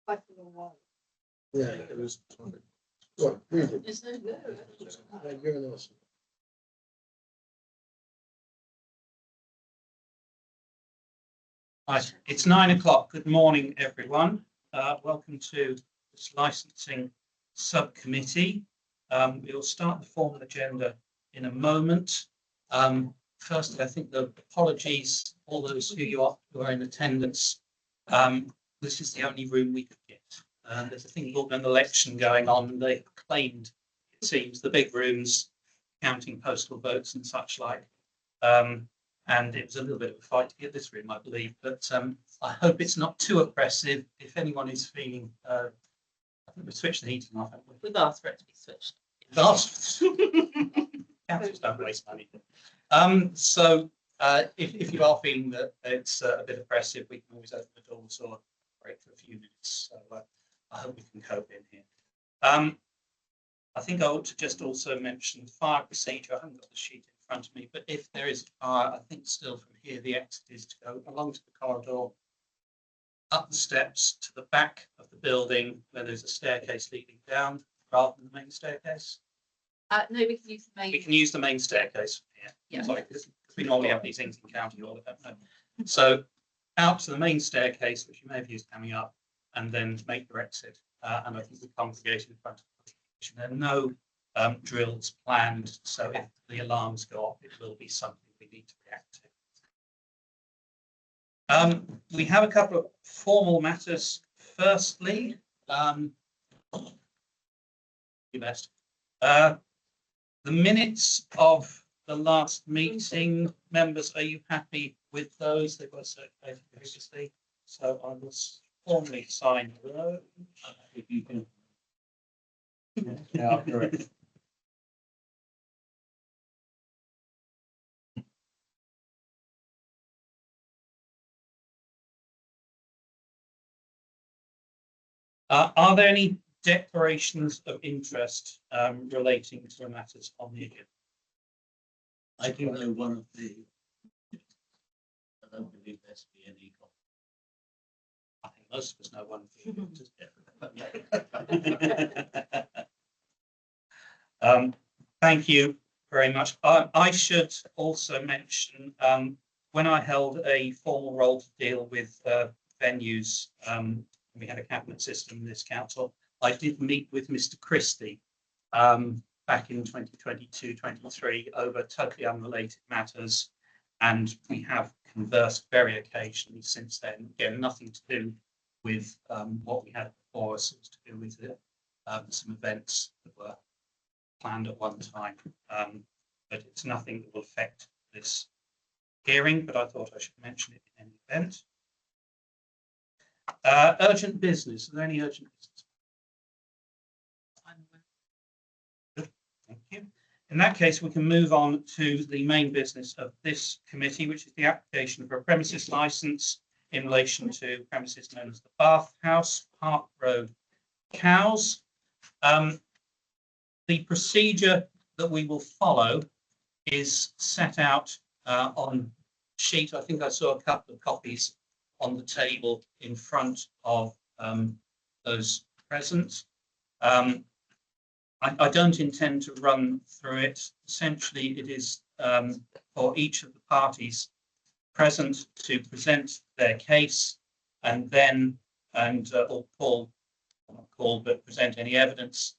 quite a long while. Yeah, it was. Right, read it. It's no good. You're an awesome. Right, it's 9 o'clock. Good morning, everyone. Welcome to this licensing subcommittee. We'll start the formal agenda in a moment. Firstly, I think the apologies, all those who are in attendance. This is the only room we could get. There's a thing called an election going on, and they claimed, it seems, the big rooms, counting postal votes and such like. And it was a little bit of a fight to get this room, I believe. But I hope it's not too oppressive. If anyone is feeling, I think we've switched the heating off, haven't we? We've asked for it to be switched. We've asked. Councils don't waste money. So if you are feeling that it's a bit oppressive, we can always open the doors or break for a few minutes. So I hope we can cope in here. I think I ought to just also mention fire procedure. I haven't got the sheet in front of me, but if there is a fire, I think still from here the exit is to go along to the corridor, up the steps to the back of the building where there's a staircase leading down rather than the main staircase. No, we can use the main. We can use the main staircase from here. Yeah. Sorry, because we normally have these things in county hall, I don't know. So out to the main staircase, which you may have used coming up, and then make your exit. And I think the congregation in front of the congregation, there are no drills planned, so if the alarms go off, it will be something we need to react to. We have a couple of formal matters. Firstly, best. The minutes of the last meeting, members, are you happy with those? They were circulated previously, so I will formally sign those. If you can. Yeah, correct. Are there any declarations of interest relating to the matters on the agenda? I do know one of the. I don't believe there to be any. I think most of us know one. Thank you very much. I should also mention when I held a formal role to deal with venues, we had a cabinet system in this council. I did meet with Mr. Christie back in 2022-23 over totally unrelated matters, and we have conversed very occasionally since then. Again, nothing to do with what we had before us. It was to do with some events that were planned at one time, but it's nothing that will affect this hearing, but I thought I should mention it in any event. Urgent business. Are there any urgent business? Good. Thank you. In that case, we can move on to the main business of this committee, which is the application for a premises licence in relation to premises known as the Bath House, Park Road, Cowes. The procedure that we will follow is set out on sheet. I think I saw a couple of copies on the table in front of those present. I don't intend to run through it. Essentially, it is for each of the parties present to present their case and then, or call, not call, but present any evidence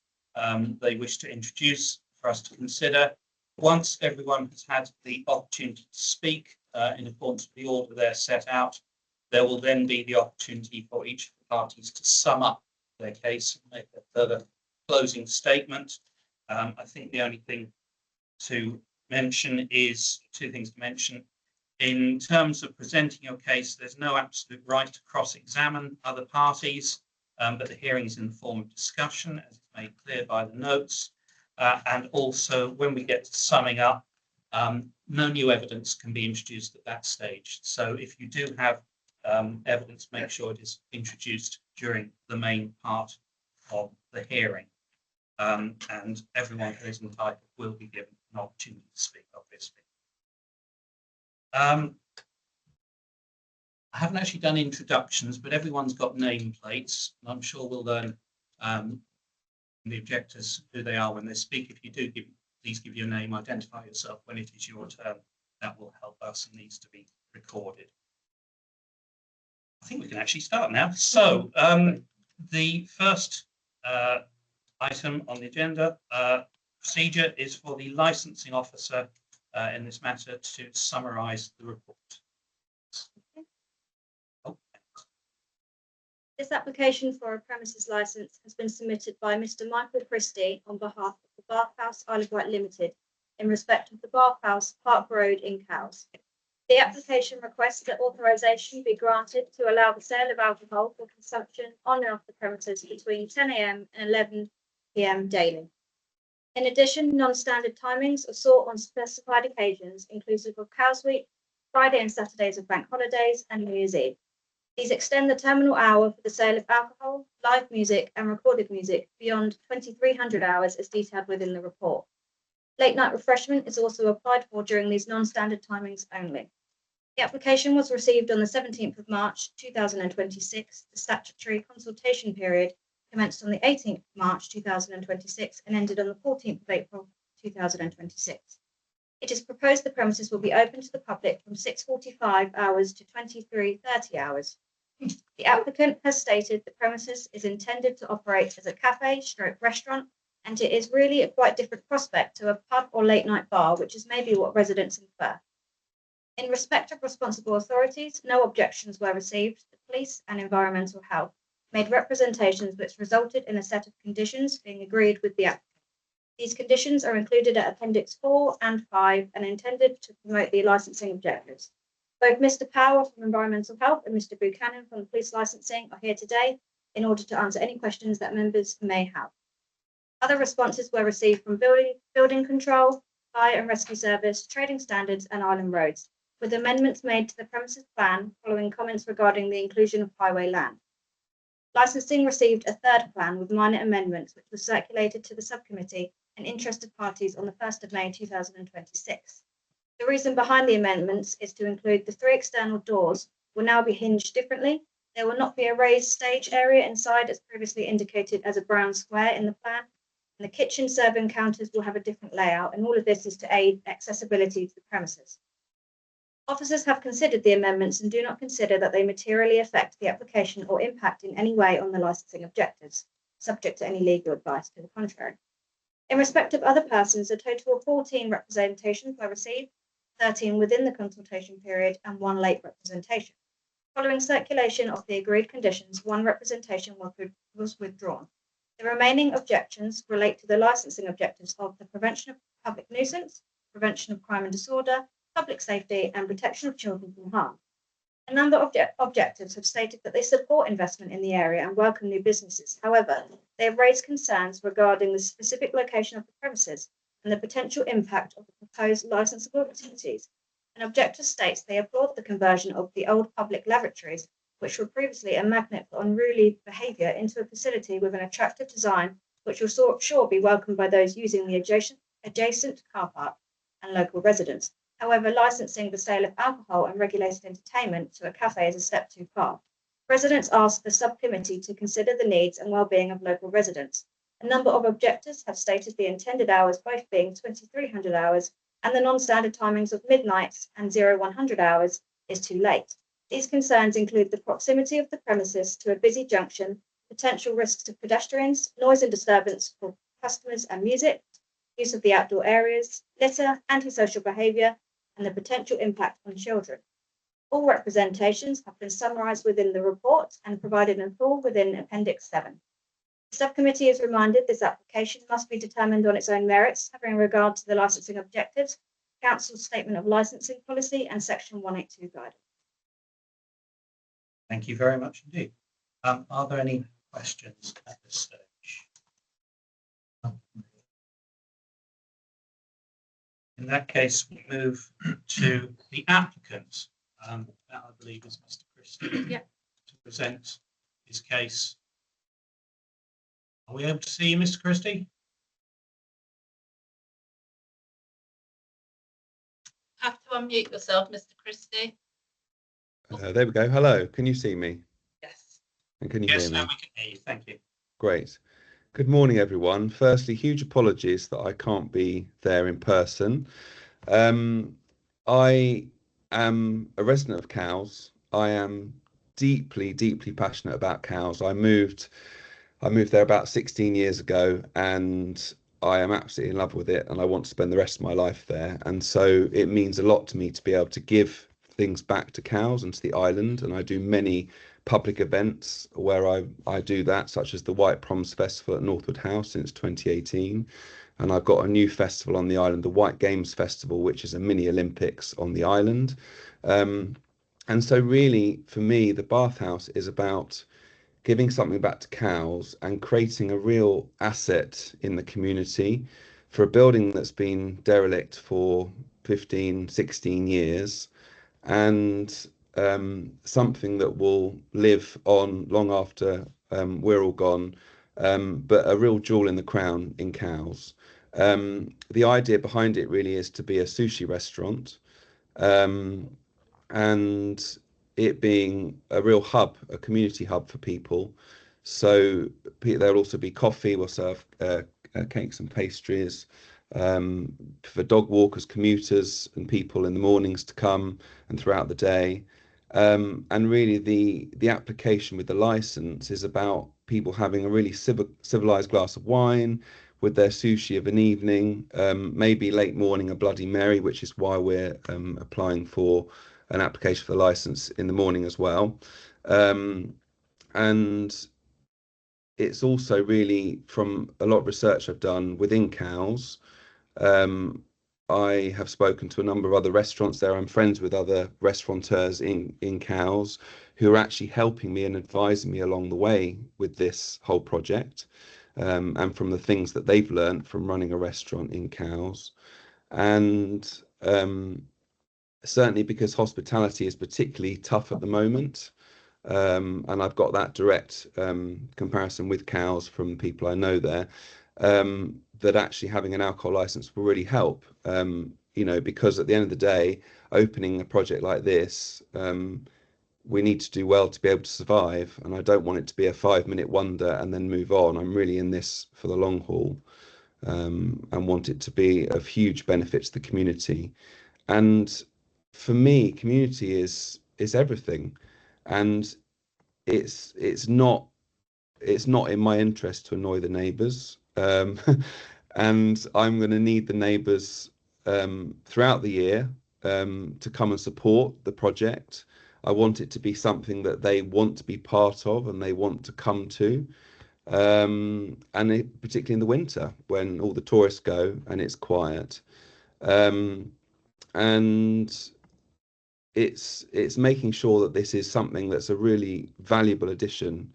they wish to introduce for us to consider. Once everyone has had the opportunity to speak in accordance with the order they're set out, there will then be the opportunity for each of the parties to sum up their case and make a further closing statement. I think the only thing to mention is two things to mention. In terms of presenting your case, there's no absolute right to cross-examine other parties, but the hearing is in the form of discussion, as is made clear by the notes. And also, when we get to summing up, no new evidence can be introduced at that stage. So if you do have evidence, make sure it is introduced during the main part of the hearing. And everyone who is entitled will be given an opportunity to speak, obviously. I haven't actually done introductions, but everyone's got nameplates, and I'm sure we'll learn the objectors who they are when they speak. If you do, please give your name, identify yourself when it is your turn. That will help us and needs to be recorded. I think we can actually start now. So the first item on the agenda procedure is for the licensing officer in this matter to summarise the report. Oh. This application for a premises licence has been submitted by Mr. Michael Christie on behalf of the Bathhouse Isle of Wight Limited in respect of the Bathhouse Park Road in Cowes. The application requests that authorisation be granted to allow the sale of alcohol for consumption on and off the premises between 10 a.m. and 11 p.m. daily. In addition, non-standard timings are sought on specified occasions, inclusive of Cowes Week, Friday and Saturdays of bank holidays, and New Year's Eve. These extend the terminal hour for the sale of alcohol, live music, and recorded music beyond 2300 hours as detailed within the report. Late night refreshment is also applied for during these non-standard timings only. The application was received on the 17th of March 2026. The statutory consultation period commenced on the 18th of March 2026 and ended on the 14th of April 2026. It is proposed the premises will be open to the public from 6:45 hours to 23:30 hours. The applicant has stated the premises is intended to operate as a cafe/restaurant, and it is really a quite different prospect to a pub or late night bar, which is maybe what residents infer. In respect of responsible authorities, no objections were received. The police and environmental health made representations which resulted in a set of conditions being agreed with the applicant. These conditions are included at Appendix 4 and 5 and intended to promote the licensing objectives. Both Mr. Power from Environmental Health and Mr. Buchanan from the Police Licensing are here today in order to answer any questions that members may have. Other responses were received from Building Control, Fire and Rescue Service, Trading Standards and Island Roads, with amendments made to the premises plan following comments regarding the inclusion of highway land. Licensing received a third plan with minor amendments, which was circulated to the subcommittee and interested parties on the 1st of May 2026. The reason behind the amendments is to include the 3 external doors will now be hinged differently. There will not be a raised stage area inside as previously indicated as a brown square in the plan, and the kitchen serving counters will have a different layout, and all of this is to aid accessibility to the premises. Officers have considered the amendments and do not consider that they materially affect the application or impact in any way on the licensing objectives, subject to any legal advice to the contrary. In respect of other persons, a total of 14 representations were received, 13 within the consultation period and 1 late representation. Following circulation of the agreed conditions, 1 representation was withdrawn. The remaining objections relate to the licensing objectives of the prevention of public nuisance, prevention of crime and disorder, public safety and protection of children from harm. A number of objectives have stated that they support investment in the area and welcome new businesses. However, they have raised concerns regarding the specific location of the premises and the potential impact of the proposed licensable activities. An objector states they applaud the conversion of the old public lavatories, which were previously a magnet for unruly behaviour, into a facility with an attractive design, which will sure be welcomed by those using the adjacent car park and local residents. However, licensing the sale of alcohol and regulated entertainment to a cafe is a step too far. Residents asked the subcommittee to consider the needs and well-being of local residents. A number of objectors have stated the intended hours both being 2300 hours and the non-standard timings of midnight and 0100 hours is too late. These concerns include the proximity of the premises to a busy junction, potential risks to pedestrians, noise and disturbance for customers and music, use of the outdoor areas, litter, antisocial behaviour, and the potential impact on children. All representations have been summarised within the report and provided in full within Appendix 7. The subcommittee is reminded this application must be determined on its own merits, having regard to the licensing objectives, Council's Statement of Licensing Policy and Section 182 guidance. Thank you very much indeed. Are there any questions at this stage? In that case, we move to the applicant. That I believe is Mr. Christie. Yeah. To present his case. Are we able to see you, Mr. Christie? Have to unmute yourself, Mr. Christie. There we go. Hello, can you see me? Yes. And can you Yes, hear me? now we can hear you. Thank you. Great. Good morning, everyone. Firstly, huge apologies that I can't be there in person. I am a resident of Cowes. I am deeply, deeply passionate about Cowes. I moved there about 16 years ago, and I am absolutely in love with it, and I want to spend the rest of my life there. And so it means a lot to me to be able to give things back to Cowes and to the island. And I do many public events where I do that, such as the White Proms Festival at Northwood House since 2018. And I've got a new festival on the island, the White Games Festival, which is a mini Olympics on the island. And so really, for me, the Bathhouse is about giving something back to Cowes and creating a real asset in the community for a building that's been derelict for 15, 16 years, and something that will live on long after we're all gone, but a real jewel in the crown in Cowes. The idea behind it really is to be a sushi restaurant, and it being a real hub, a community hub for people. So there'll also be coffee. We'll serve cakes and pastries for dog walkers, commuters, and people in the mornings to come and throughout the day. And really, the application with the license is about people having a really civilized glass of wine with their sushi of an evening, maybe late morning a Bloody Mary, which is why we're applying for an application for the license in the morning as well. And it's also really, from a lot of research I've done within Cowes, I have spoken to a number of other restaurants there. I'm friends with other restaurateurs in Cowes who are actually helping me and advising me along the way with this whole project, and from the things that they've learned from running a restaurant in Cowes. And certainly because hospitality is particularly tough at the moment. And I've got that direct comparison with Cowes from people I know there, that actually having an alcohol license will really help, because at the end of the day, opening a project like this, we need to do well to be able to survive. And I don't want it to be a 5-minute wonder and then move on. I'm really in this for the long haul, and want it to be of huge benefit to the community. And for me, community is everything, and it's not in my interest to annoy the neighbours, and I'm going to need the neighbours throughout the year to come and support the project. I want it to be something that they want to be part of and they want to come to, and particularly in the winter when all the tourists go and it's quiet. And it's making sure that this is something that's a really valuable addition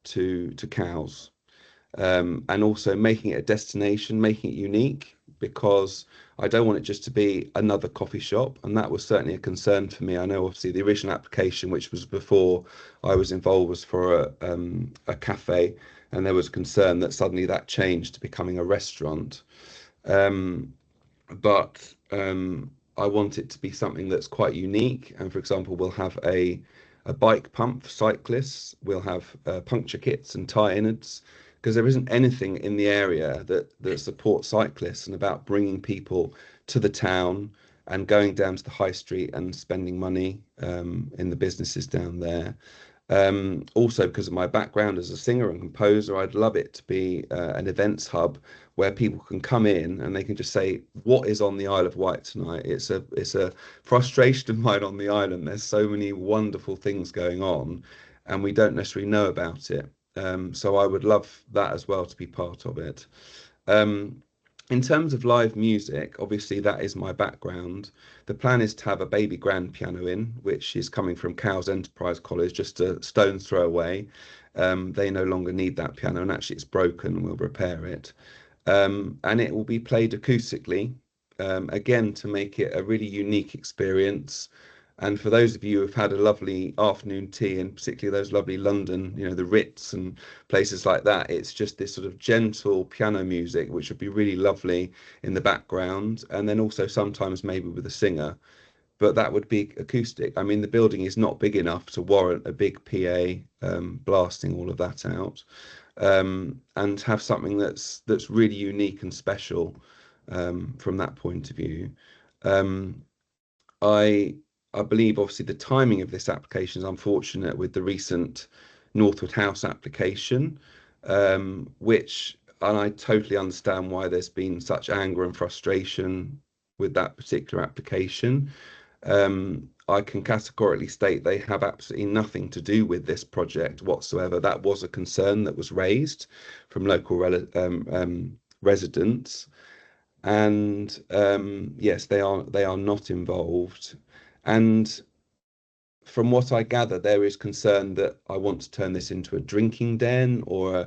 to Cowes, and also making it a destination, making it unique, because I don't want it just to be another coffee shop, and that was certainly a concern for me. I know obviously the original application, which was before I was involved, was for a cafe, and there was concern that suddenly that changed to becoming a restaurant. But I want it to be something that's quite unique. And for example, we'll have a bike pump for cyclists. We'll have puncture kits and tyre innards, because there isn't anything in the area that supports cyclists and about bringing people to the town and going down to the high street and spending money in the businesses down there. Also, because of my background as a singer and composer, I'd love it to be an events hub where people can come in and they can just say, what is on the Isle of Wight tonight? It's a frustration of mine on the island. There's so many wonderful things going on and we don't necessarily know about it. So I would love that as well, to be part of it. In terms of live music, obviously that is my background. The plan is to have a baby grand piano in, which is coming from Cowes Enterprise College, just a stone's throw away. They no longer need that piano, and actually it's broken, we'll repair it. And it will be played acoustically, again, to make it a really unique experience. And for those of you who've had a lovely afternoon tea, and particularly those lovely London, the Ritz and places like that, it's just this sort of gentle piano music, which would be really lovely in the background. And then also sometimes maybe with a singer. but that would be acoustic. I mean, the building is not big enough to warrant a big PA blasting all of that out, and have something that's really unique and special from that point of view. I believe obviously the timing of this application is unfortunate with the recent Northwood House application, which, and I totally understand why there's been such anger and frustration with that particular application. I can categorically state they have absolutely nothing to do with this project whatsoever. That was a concern that was raised from local residents, and yes, they are not involved. And from what I gather, there is concern that I want to turn this into a drinking den or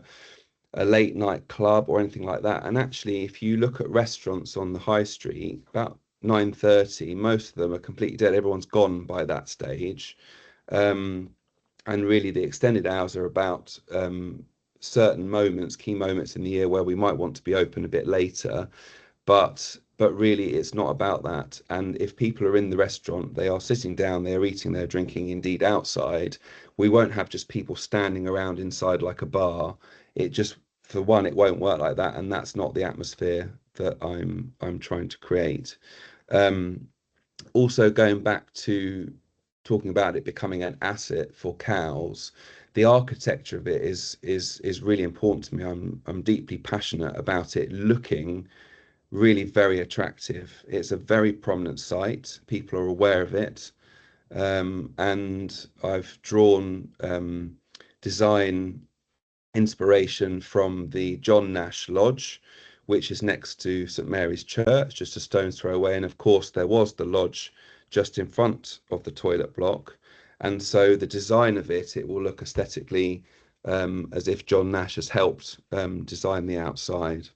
a late night club or anything like that. And actually, if you look at restaurants on the high street, about 9:30, most of them are completely dead. Everyone's gone by that stage. And really the extended hours are about certain moments, key moments in the year where we might want to be open a bit later. But really it's not about that. And if people are in the restaurant, they are sitting down, they're eating, they're drinking, indeed outside. We won't have just people standing around inside like a bar. It just, for one, it won't work like that, and that's not the atmosphere that I'm trying to create. Also, going back to talking about it becoming an asset for Cowes, the architecture of it is really important to me. I'm deeply passionate about it looking really very attractive. It's a very prominent site. People are aware of it, and I've drawn design inspiration from the John Nash Lodge, which is next to St Mary's Church, just a stone's throw away. And of course, there was the lodge just in front of the toilet block. And so the design of it will look aesthetically as if John Nash has helped design the outside.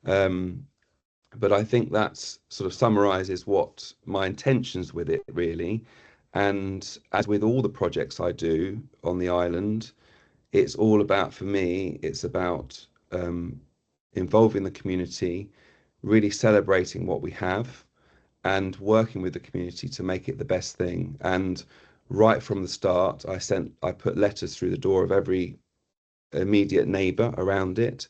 But I think that's sort of summarizes what my intentions with it really. And as with all the projects I do on the island, it's all about, for me, it's about involving the community, really celebrating what we have and working with the community to make it the best thing. And right from the start, I put letters through the door of every immediate neighbour around it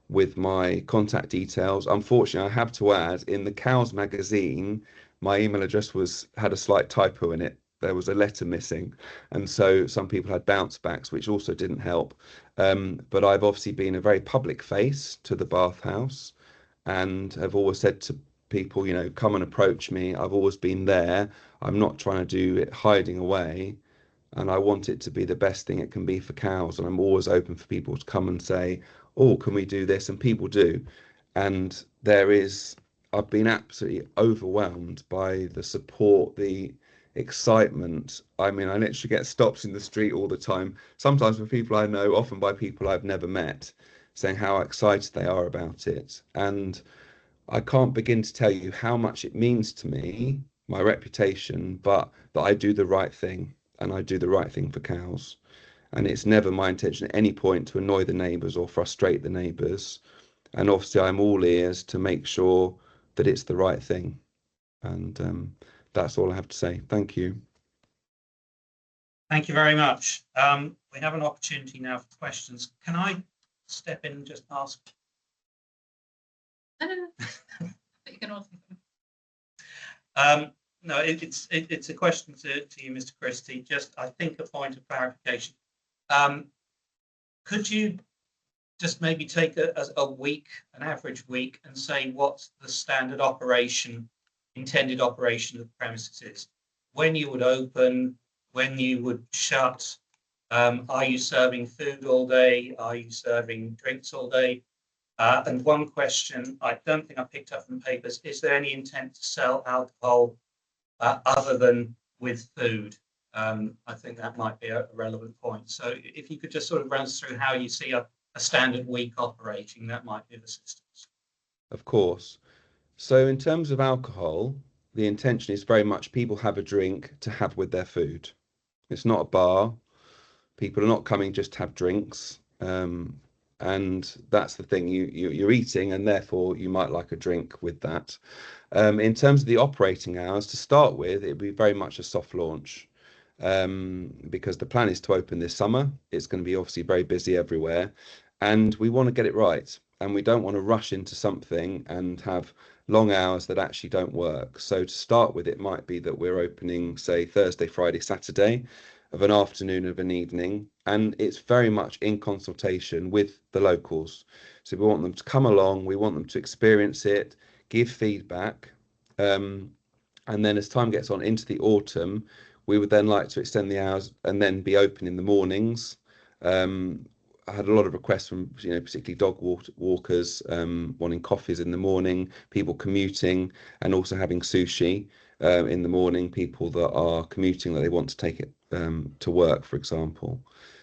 with my contact details. Unfortunately, I have to add, in the Cowes magazine, my email address had a slight typo in it. There was a letter missing, and so some people had bounce backs, which also didn't help. But I've obviously been a very public face to the bathhouse, and have always said to people, you know, come and approach me. I've always been there. I'm not trying to do it hiding away, and I want it to be the best thing it can be for Cowes. And I'm always open for people to come and say, oh, can we do this? And people do. And I've been absolutely overwhelmed by the support, the excitement. I mean, I literally get stops in the street all the time, sometimes for people I know, often by people I've never met, saying how excited they are about it. And I can't begin to tell you how much it means to me, my reputation, but that I do the right thing, and I do the right thing for Cowes. And it's never my intention at any point to annoy the neighbours or frustrate the neighbours. And obviously I'm all ears to make sure that it's the right thing. And that's all I have to say. Thank you. Thank you very much. We have an opportunity now for questions. Can I step in and just ask? No. But you can also. No, it's a question to you, Mr. Christie. Just, I think, a point of clarification. Could you just maybe take a week, an average week, and say what the standard operation, intended operation of the premises is? When you would open, when you would shut, are you serving food all day? Are you serving drinks all day? And one question I don't think I picked up from the papers, is there any intent to sell alcohol other than with food? I think that might be a relevant point. So if you could just sort of run us through how you see a standard week operating, that might be of assistance. Of course. So in terms of alcohol, the intention is very much people have a drink to have with their food. It's not a bar. People are not coming just to have drinks. and that's the thing, you're eating, and therefore you might like a drink with that. In terms of the operating hours, to start with, it'd be very much a soft launch, because the plan is to open this summer. It's going to be obviously very busy everywhere, and we want to get it right, and we don't want to rush into something and have long hours that actually don't work. So to start with, it might be that we're opening, say, Thursday, Friday, Saturday, of an afternoon, of an evening, and it's very much in consultation with the locals. So we want them to come along, we want them to experience it, give feedback, and then as time gets on into the autumn, we would then like to extend the hours and then be open in the mornings. I had a lot of requests from, particularly dog walkers, wanting coffees in the morning, people commuting, and also having sushi in the morning, people that are commuting that they want to take it to work, for example.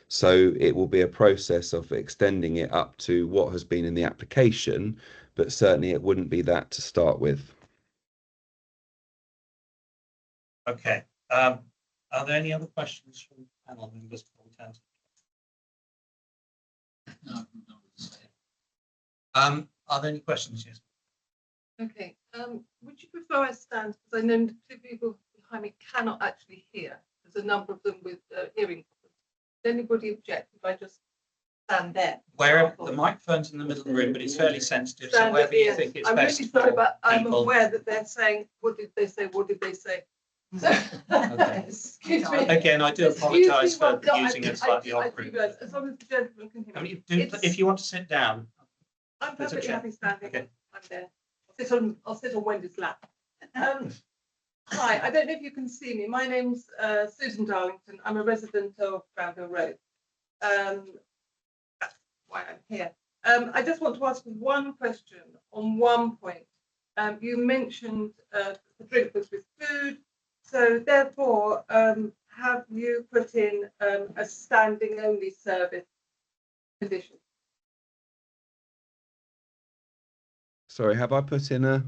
So it will be a process of extending it up to what has been in the application, but certainly it wouldn't be that to start with. Okay. Are there any other questions from the panel members before we turn to? No, no, Are there any questions? Yes. Okay, would you prefer I stand, because I know two people behind me cannot actually hear. There's a number of them with hearing problems. Does anybody object if I just stand there? Wherever the microphone's in the middle of the room, but it's fairly sensitive, so Stand wherever at you the think it's I'm best really sorry, for but I'm people. aware that they're saying, what did they say, what did they say? So, Okay. excuse me. Again, I do Excuse me, apologise for well, no, using I- a slightly I odd do room. realise, as long as the gentleman can hear I me. mean, if you want to sit down, I'm There's a perfectly chair. happy standing. Okay. I'm there. I'll sit on Wendy's lap. Hi, I don't know if you can see me. My name's Susan Darlington. I'm a resident of Granville Road. That's why I'm here. I just want to ask one question on one point. You mentioned the drink was with food. So therefore, have you put in a standing only service condition? Sorry, have I put in a?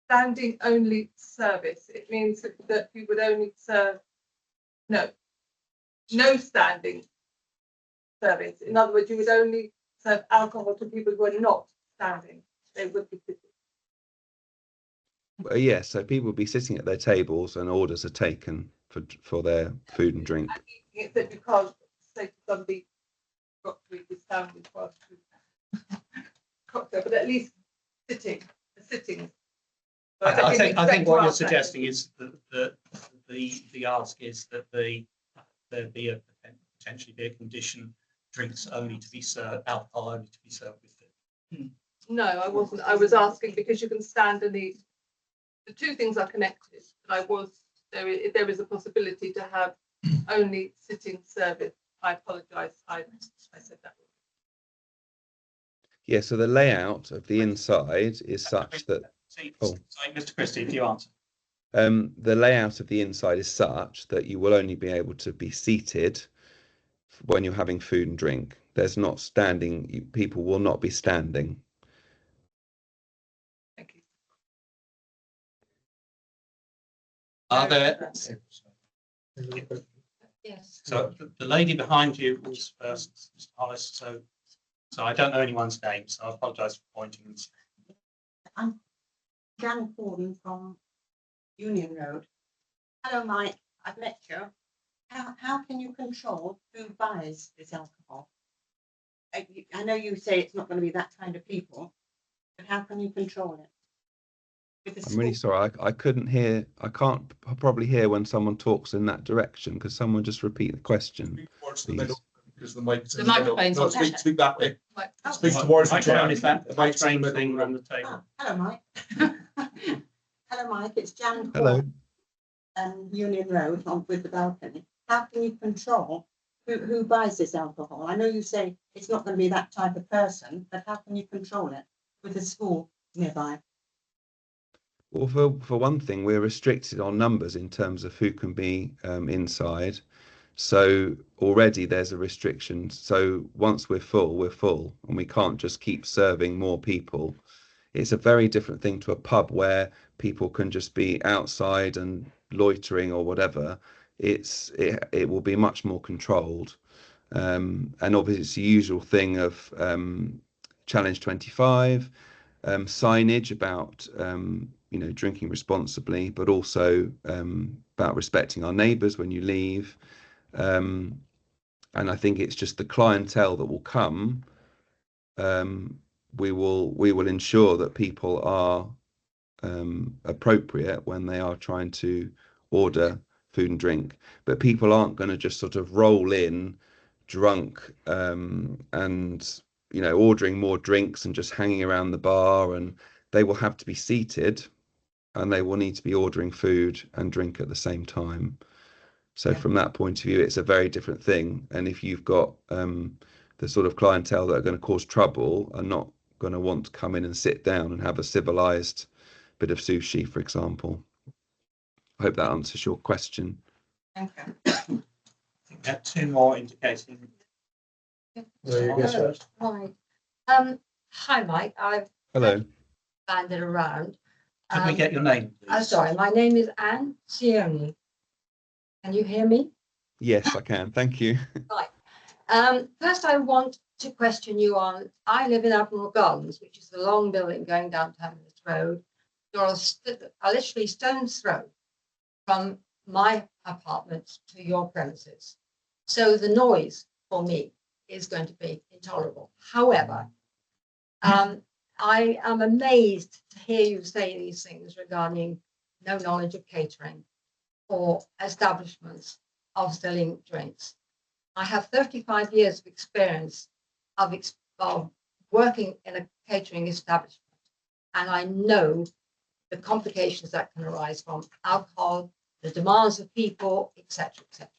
Standing only service. It means that you would only serve, no standing service. In other words, you would only serve alcohol to people who are not standing. They would be sitting. Yes, so people will be sitting at their tables and orders are taken for their food and drink. And eating it, that you can't say to somebody, got to eat this sandwich whilst you cocktail, but at least sitting. I think what you're suggesting is that the ask is that there be a potentially be a condition, drinks only to be served, alcohol only to be served with food. No, I wasn't. I was asking because you can stand and eat. The two things are connected. There is a possibility to have only sitting service. I apologise. I said that. Yeah, so the layout of the inside is such that Sorry, Mr. Christie, if you answer. the layout of the inside is such that you will only be able to be seated when you're having food and drink. There's not standing, people will not be standing. Thank you. Are there? Yes. So the lady behind you was first, Mr. Hollis. So I don't know anyone's name, so I apologise for pointing. I'm Jan Gordon from Union Road. Hello, Mike. I've met you. How can you control who buys this alcohol? I know you say it's not going to be that kind of people, but how can you control it? I'm really sorry, I couldn't hear, I can't probably hear when someone talks in that direction. Could someone just repeat the question? Towards the middle, because the mic's in The the middle. microphone's No, on there. speak that way. Like, Speak towards the Microphone is that The mic's in the strange thing middle. on the table. Hello, Mike. Hello, Mike. It's Jan Hello. Gordon, Union Road with the balcony. How can you control who buys this alcohol? I know you say it's not going to be that type of person, but how can you control it with a school nearby? Well, for one thing, we're restricted on numbers in terms of who can be inside. So already there's a restriction. So once we're full, and we can't just keep serving more people. It's a very different thing to a pub where people can just be outside and loitering or whatever. It will be much more controlled. And obviously it's the usual thing of Challenge 25, signage about drinking responsibly, but also about respecting our neighbours when you leave. And I think it's just the clientele that will come. We will ensure that people are appropriate when they are trying to order food and drink, but people aren't going to just sort of roll in drunk and ordering more drinks and just hanging around the bar, and they will have to be seated and they will need to be ordering food and drink at the same time. So from that point of view, it's a very different thing. And if you've got the sort of clientele that are going to cause trouble are not going to want to come in and sit down and have a civilized bit of sushi, for example. I hope that answers your question. Thank you. I think we had two more indicating. No, you guess first. Right. Hi, Mike. I've Hello. banded around. Could we get your name, please? Sorry, my name is Anne Sioni. Can you hear me? Yes, I can. Thank you. First, I want to question you on, I live in Admiral Gardens, which is the long building going down Terminus Road. You're literally stone's throw from my apartment to your premises. So the noise for me is going to be intolerable. However, I am amazed to hear you say these things regarding no knowledge of catering or establishments of selling drinks. I have 35 years of experience of working in a catering establishment, and I know the complications that can arise from alcohol, the demands of people, etc., etc.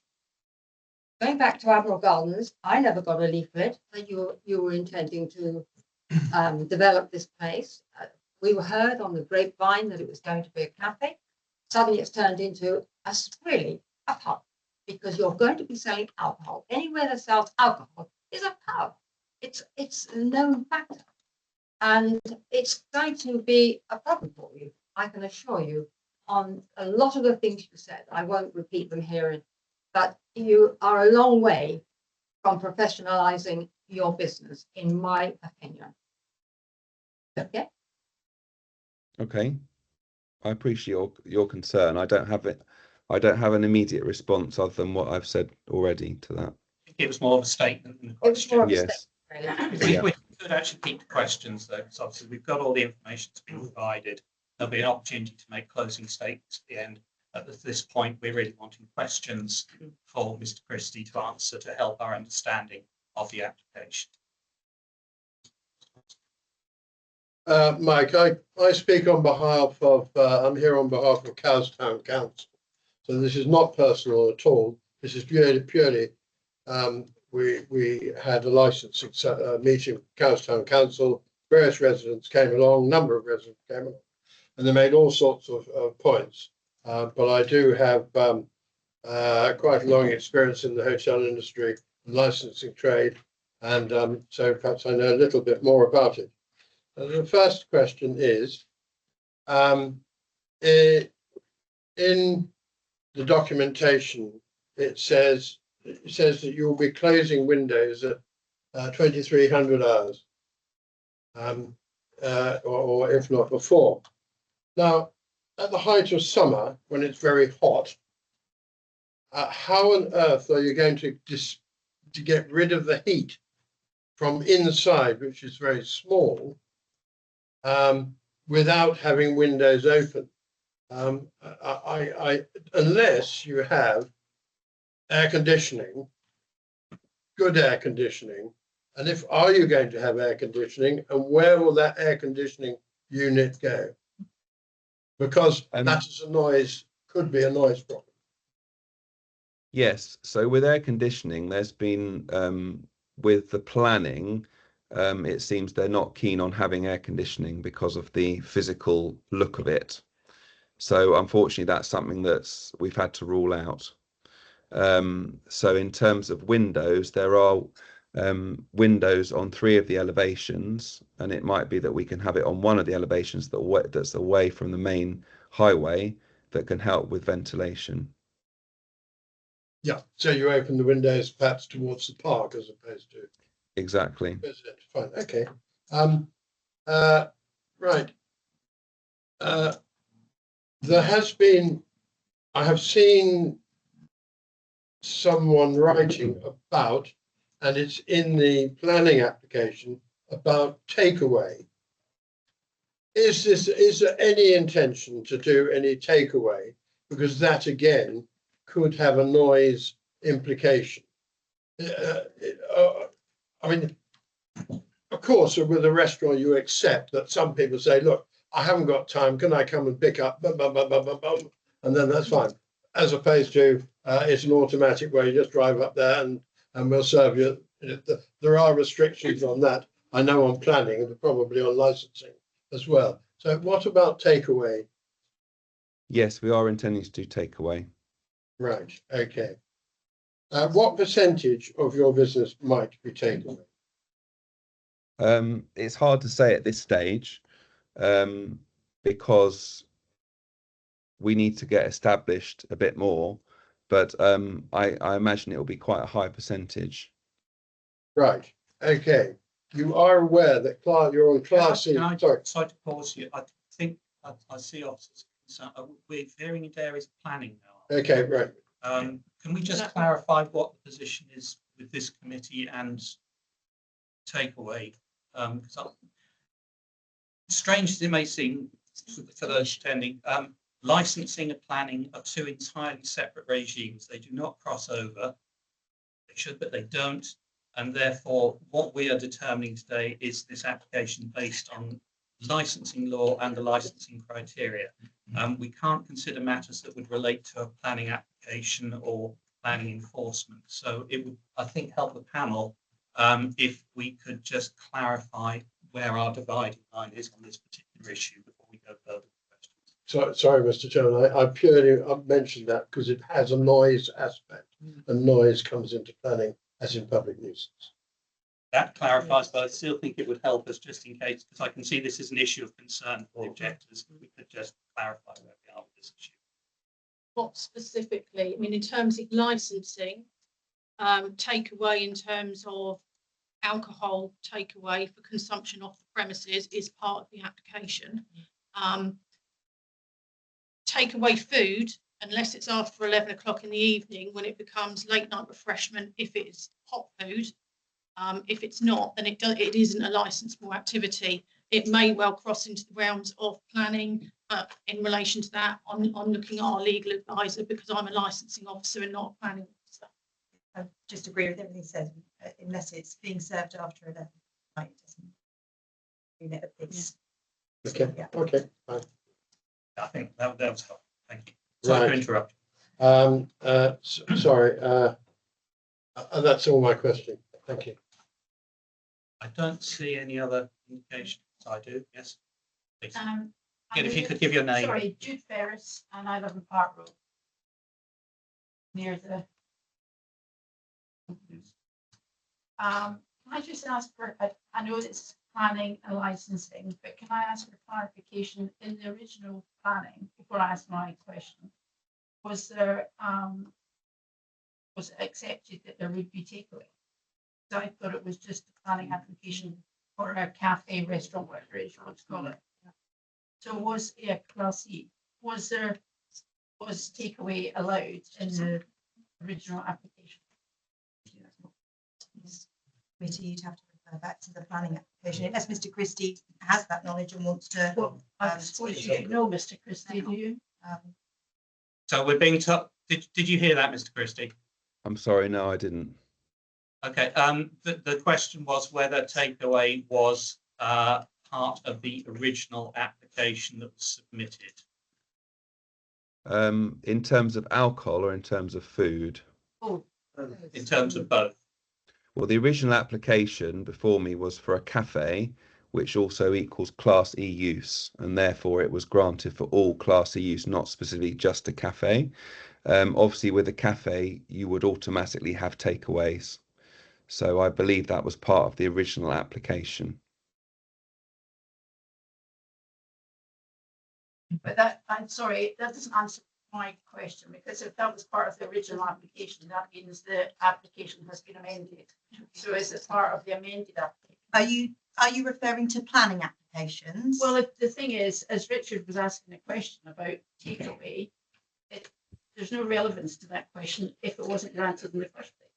Going back to Admiral Gardens, I never got a leaflet that you were intending to develop this place. We were heard on the grapevine that it was going to be a cafe. Suddenly it's turned into really a pub, because you're going to be selling alcohol. Anywhere that sells alcohol is a pub. It's a known factor. And it's going to be a problem for you, I can assure you, on a lot of the things you said. I won't repeat them here, but you are a long way from professionalizing your business, in my opinion. Okay? Okay. I appreciate your concern. I don't have an immediate response other than what I've said already to that. I think it was more of a statement than a It was more question. of a Yes. statement, really. Yeah. We could actually keep the questions though, because obviously we've got all the information to be provided. There'll be an opportunity to make closing statements at the end. At this point, we're really wanting questions for Mr. Christie to answer to help our understanding of the application. Mike, I speak on behalf of, I'm here on behalf of Cowstown Council. So this is not personal at all. This is purely, we had a licensing meeting with Cowstown Council. Various residents came along, number of residents came along, and they made all sorts of points. But I do have quite a long experience in the hotel industry and licensing trade, and so perhaps I know a little bit more about it. The first question is, in the documentation, it says that you will be closing windows at 2300 hours, or if not before. Now, at the height of summer, when it's very hot, how on earth are you going to get rid of the heat from inside, which is very small, without having windows open? Unless you have air conditioning, good air conditioning, and are you going to have air conditioning, and where will that air conditioning unit go? Because that is a noise, could be a noise problem. Yes. So with air conditioning, there's been with the planning, it seems they're not keen on having air conditioning because of the physical look of it. So unfortunately, that's something we've had to rule out. So in terms of windows, there are windows on 3 of the elevations, and it might be that we can have it on one of the elevations that's away from the main highway that can help with ventilation. Yeah, so you open the windows perhaps towards the park as opposed to Exactly. residential. Fine, okay. Right. There has been, I have seen someone writing about, and it's in the planning application, about takeaway. Is there any intention to do any takeaway? Because that again could have a noise implication. I mean, of course, with a restaurant, you accept that some people say, look, I haven't got time. Can I come and pick up? Bum, bum, bum, bum, bum, bum. And then that's fine. As opposed to it's an automatic where you just drive up there and we'll serve you. There are restrictions on that. I know on planning and probably on licensing as well. So what about takeaway? Yes, we are intending to do takeaway. Right, okay. What percentage of your business might be takeaway? It's hard to say at this stage, because we need to get established a bit more, but I imagine it will be quite a high percentage. Right, okay. You are aware that you're on Class C. Can I, Sorry. sorry to pause you. I think I see officers. So we're veering into areas of planning now. Okay, right. Can we just clarify what the position is with this committee and takeaway? Because strange as it may seem for those attending, licensing and planning are two entirely separate regimes. They do not cross over. They should, but they don't. And therefore, what we are determining today is this application based on licensing law and the licensing criteria. We can't consider matters that would relate to a planning application or planning enforcement. So it would, I think, help the panel if we could just clarify where our dividing line is on this particular issue before we go further with questions. Sorry, Mr. Chairman, I purely mentioned that because it has a noise aspect and noise comes into planning as in public nuisance. That clarifies, but I still think it would help us just in case, because I can see this is an issue of concern for the objectors. We could just clarify where we are with this issue. What specifically, I mean, in terms of licensing, takeaway in terms of alcohol takeaway for consumption off the premises is part of the application. Takeaway food, unless it's after 11 o'clock in the evening when it becomes late night refreshment, if it's hot food. If it's not, then it isn't a licensable activity. It may well cross into the realms of planning, but in relation to that, I'm looking at our legal advisor because I'm a licensing officer and not a planning officer. I just agree with everything said, unless it's being served after 11. Right, it doesn't. You know, it's, Okay, yeah. okay, fine. I think that was helpful. Thank you. Sorry to interrupt. Sorry, that's all my question. Thank you. I don't see any other indications. I do, yes. Please. Um, Again, if you could give your name. Sorry, Jude Ferris, and I live in Park Road. Near the. Can I just ask for, I know it's planning and licensing, but can I ask for clarification in the original planning before I ask my question? Was there, was it accepted that there would be takeaway? So I thought it was just a planning application for a cafe, restaurant, whatever it is you want to call it. So was a Class C, was takeaway allowed in the original application? Committee, you'd have to refer back to the planning application, unless Mr. Christie has that knowledge and wants to. Well, I suppose you should know, Mr. Christie, do you? So we're being told, did you hear that, Mr. Christie? I'm sorry, no, I didn't. Okay, the question was whether takeaway was part of the original application that was submitted. In terms of alcohol or in terms of food? Oh, in terms of both. Well, the original application before me was for a cafe, which also equals Class E use, and therefore it was granted for all Class E use, not specifically just a cafe. Obviously, with a cafe, you would automatically have takeaways. So I believe that was part of the original application. but that, I'm sorry, that doesn't answer the my question, because if that was part of the original application, that means the application has been amended. So is it part of the amended application? Are you referring to planning applications? Well, if the thing is, as Richard was asking a question about takeaway, there's no relevance to that question if it wasn't granted in the first place.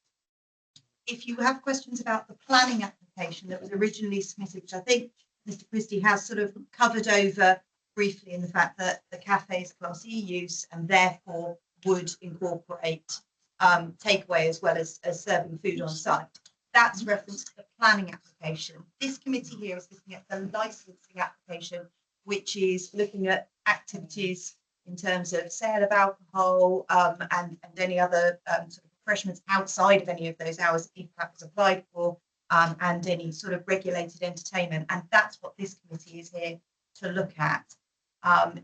If you have questions about the planning application that was originally submitted, which I think Mr. Christie has sort of covered over briefly in the fact that the cafe is Class E use and therefore would incorporate takeaway as well as serving food on site. That's reference to the planning application. This committee here is looking at the licensing application, which is looking at activities in terms of sale of alcohol and any other sort of refreshments outside of any of those hours that EPAP was applied for, and any sort of regulated entertainment. And that's what this committee is here to look at.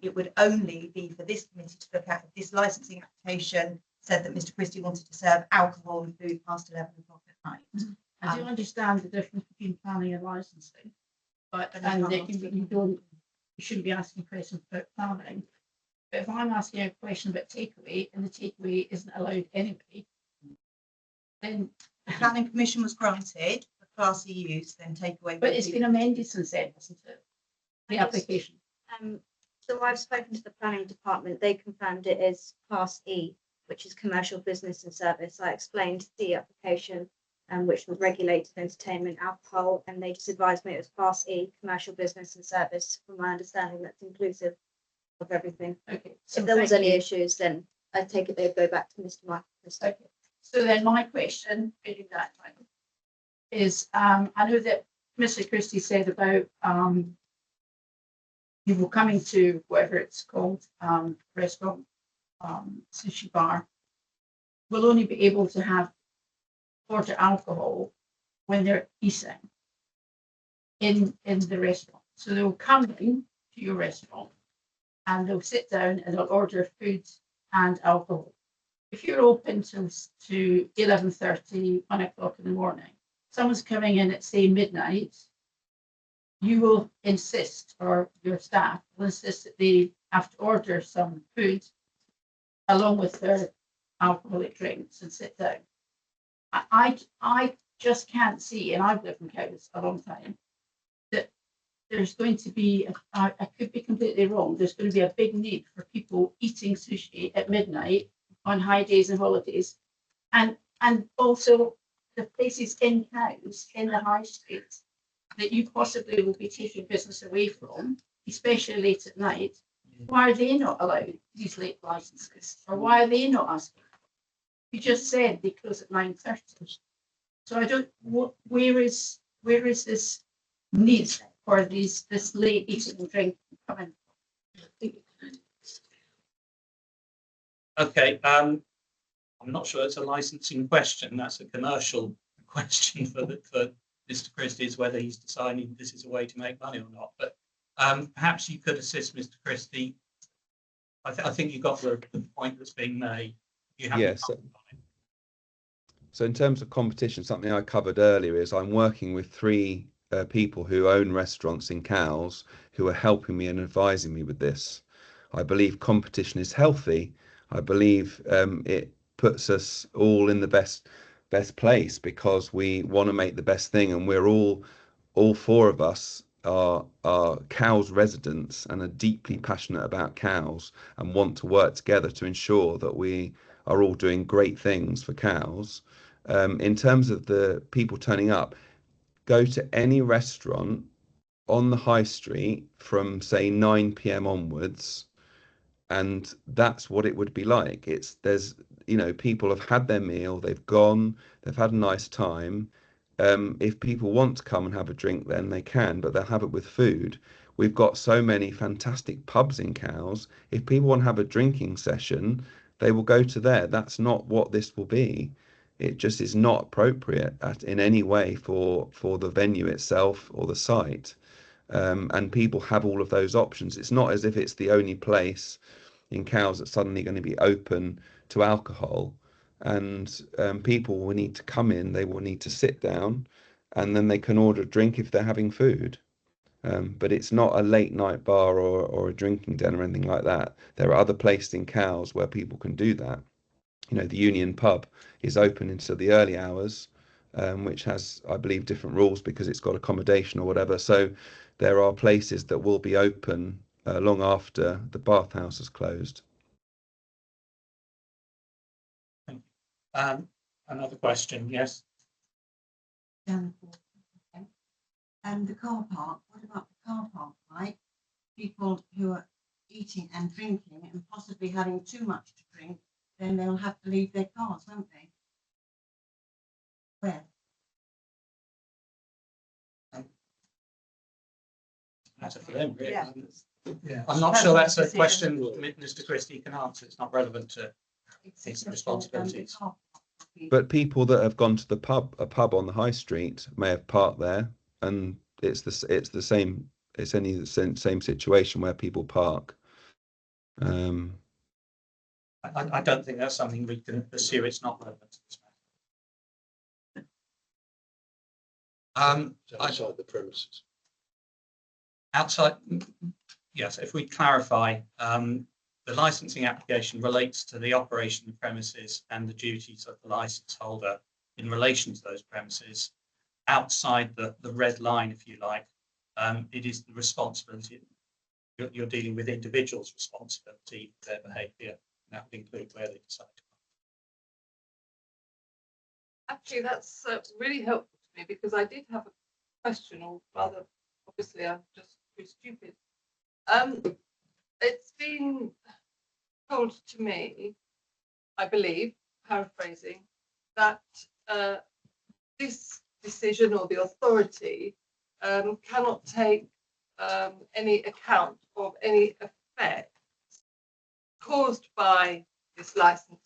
It would only be for this committee to look at if this licensing application said that Mr. Christie wanted to serve alcohol and food past 11 o'clock at night. I do understand the difference between planning and licensing, but you shouldn't be asking questions about planning. But if I'm asking a question about takeaway and the takeaway isn't allowed anyway, then the planning permission was granted for Class E use, then takeaway. But it's been amended since then, hasn't it? The application. So I've spoken to the planning department. They confirmed it is Class E, which is commercial business and service. I explained the application, which was regulated entertainment, alcohol, and they just advised me it was Class E, commercial business and service. From my understanding, that's inclusive of everything. Okay. So if there was any issues, then I take it they'd go back to Mr. Michael. Okay. So then my question, reading that time, is I know that Mr. Christie said about people coming to whatever it's called, restaurant, sushi bar, will only be able to order alcohol when they're eating in the restaurant. So they'll come in to your restaurant and they'll sit down and they'll order food and alcohol. If you're open to 11:30, 1 o'clock in the morning, someone's coming in at say midnight, you will insist, or your staff will insist, that they have to order some food along with their alcoholic drinks and sit down. I just can't see, and I've lived in Cowes a long time, that there's going to be, I could be completely wrong, there's going to be a big need for people eating sushi at midnight on high days and holidays. And also the places in Cowes, in the high street, that you possibly will be taking business away from, especially late at night. Why are they not allowed these late licenses? Or why are they not asking? You just said they close at 9:30. So I don't, where is this need for this late eating and drinking coming? Okay, I'm not sure it's a licensing question. That's a commercial question for Mr. Christie, is whether he's deciding this is a way to make money or not. But perhaps you could assist Mr. Christie. I think you got the point that's being made. Yes. So in terms of competition, something I covered earlier is I'm working with 3 people who own restaurants in Cowes who are helping me and advising me with this. I believe competition is healthy. I believe it puts us all in the best place because we want to make the best thing, and we're all 4 of us are Cowes residents and are deeply passionate about Cowes and want to work together to ensure that we are all doing great things for Cowes. In terms of the people turning up, go to any restaurant on the high street from say 9 p.m. onwards, and that's what it would be like. There's people have had their meal, they've gone, they've had a nice time. If people want to come and have a drink, then they can, but they'll have it with food. We've got so many fantastic pubs in Cowes. If people want to have a drinking session, they will go to there. That's not what this will be. It just is not appropriate in any way for the venue itself or the site. And people have all of those options. It's not as if it's the only place in Cowes that's suddenly going to be open to alcohol. And people will need to come in, they will need to sit down, and then they can order a drink if they're having food. But it's not a late night bar or a drinking den or anything like that. There are other places in Cowes where people can do that. You know, the Union pub is open until the early hours, which has, I believe, different rules because it's got accommodation or whatever. So there are places that will be open long after the bathhouse is closed. Another question, yes. And the car park, what about the car park, Mike? People who are eating and drinking and possibly having too much to drink, then they'll have to leave their cars, won't they? Where? Matter for them, really. Yeah. Yeah. I'm not sure that's a question Mr. Christie can answer. It's not relevant to his responsibilities. But people that have gone to a pub on the high street may have parked there, and it's the same. It's only the same situation where people park. I don't think that's something we can pursue. It's not relevant to this matter. Outside the premises. Outside, yes, if we clarify, the licensing application relates to the operation of premises and the duties of the license holder in relation to those premises. Outside the red line, if you like, it is the responsibility. You're dealing with individuals' responsibility for their behaviour. That would include where they decide to. Actually, that's really helpful to me because I did have a question, or rather, obviously, I'm just too stupid. It's been told to me, I believe, paraphrasing, that this decision or the authority cannot take any account of any effect caused by this license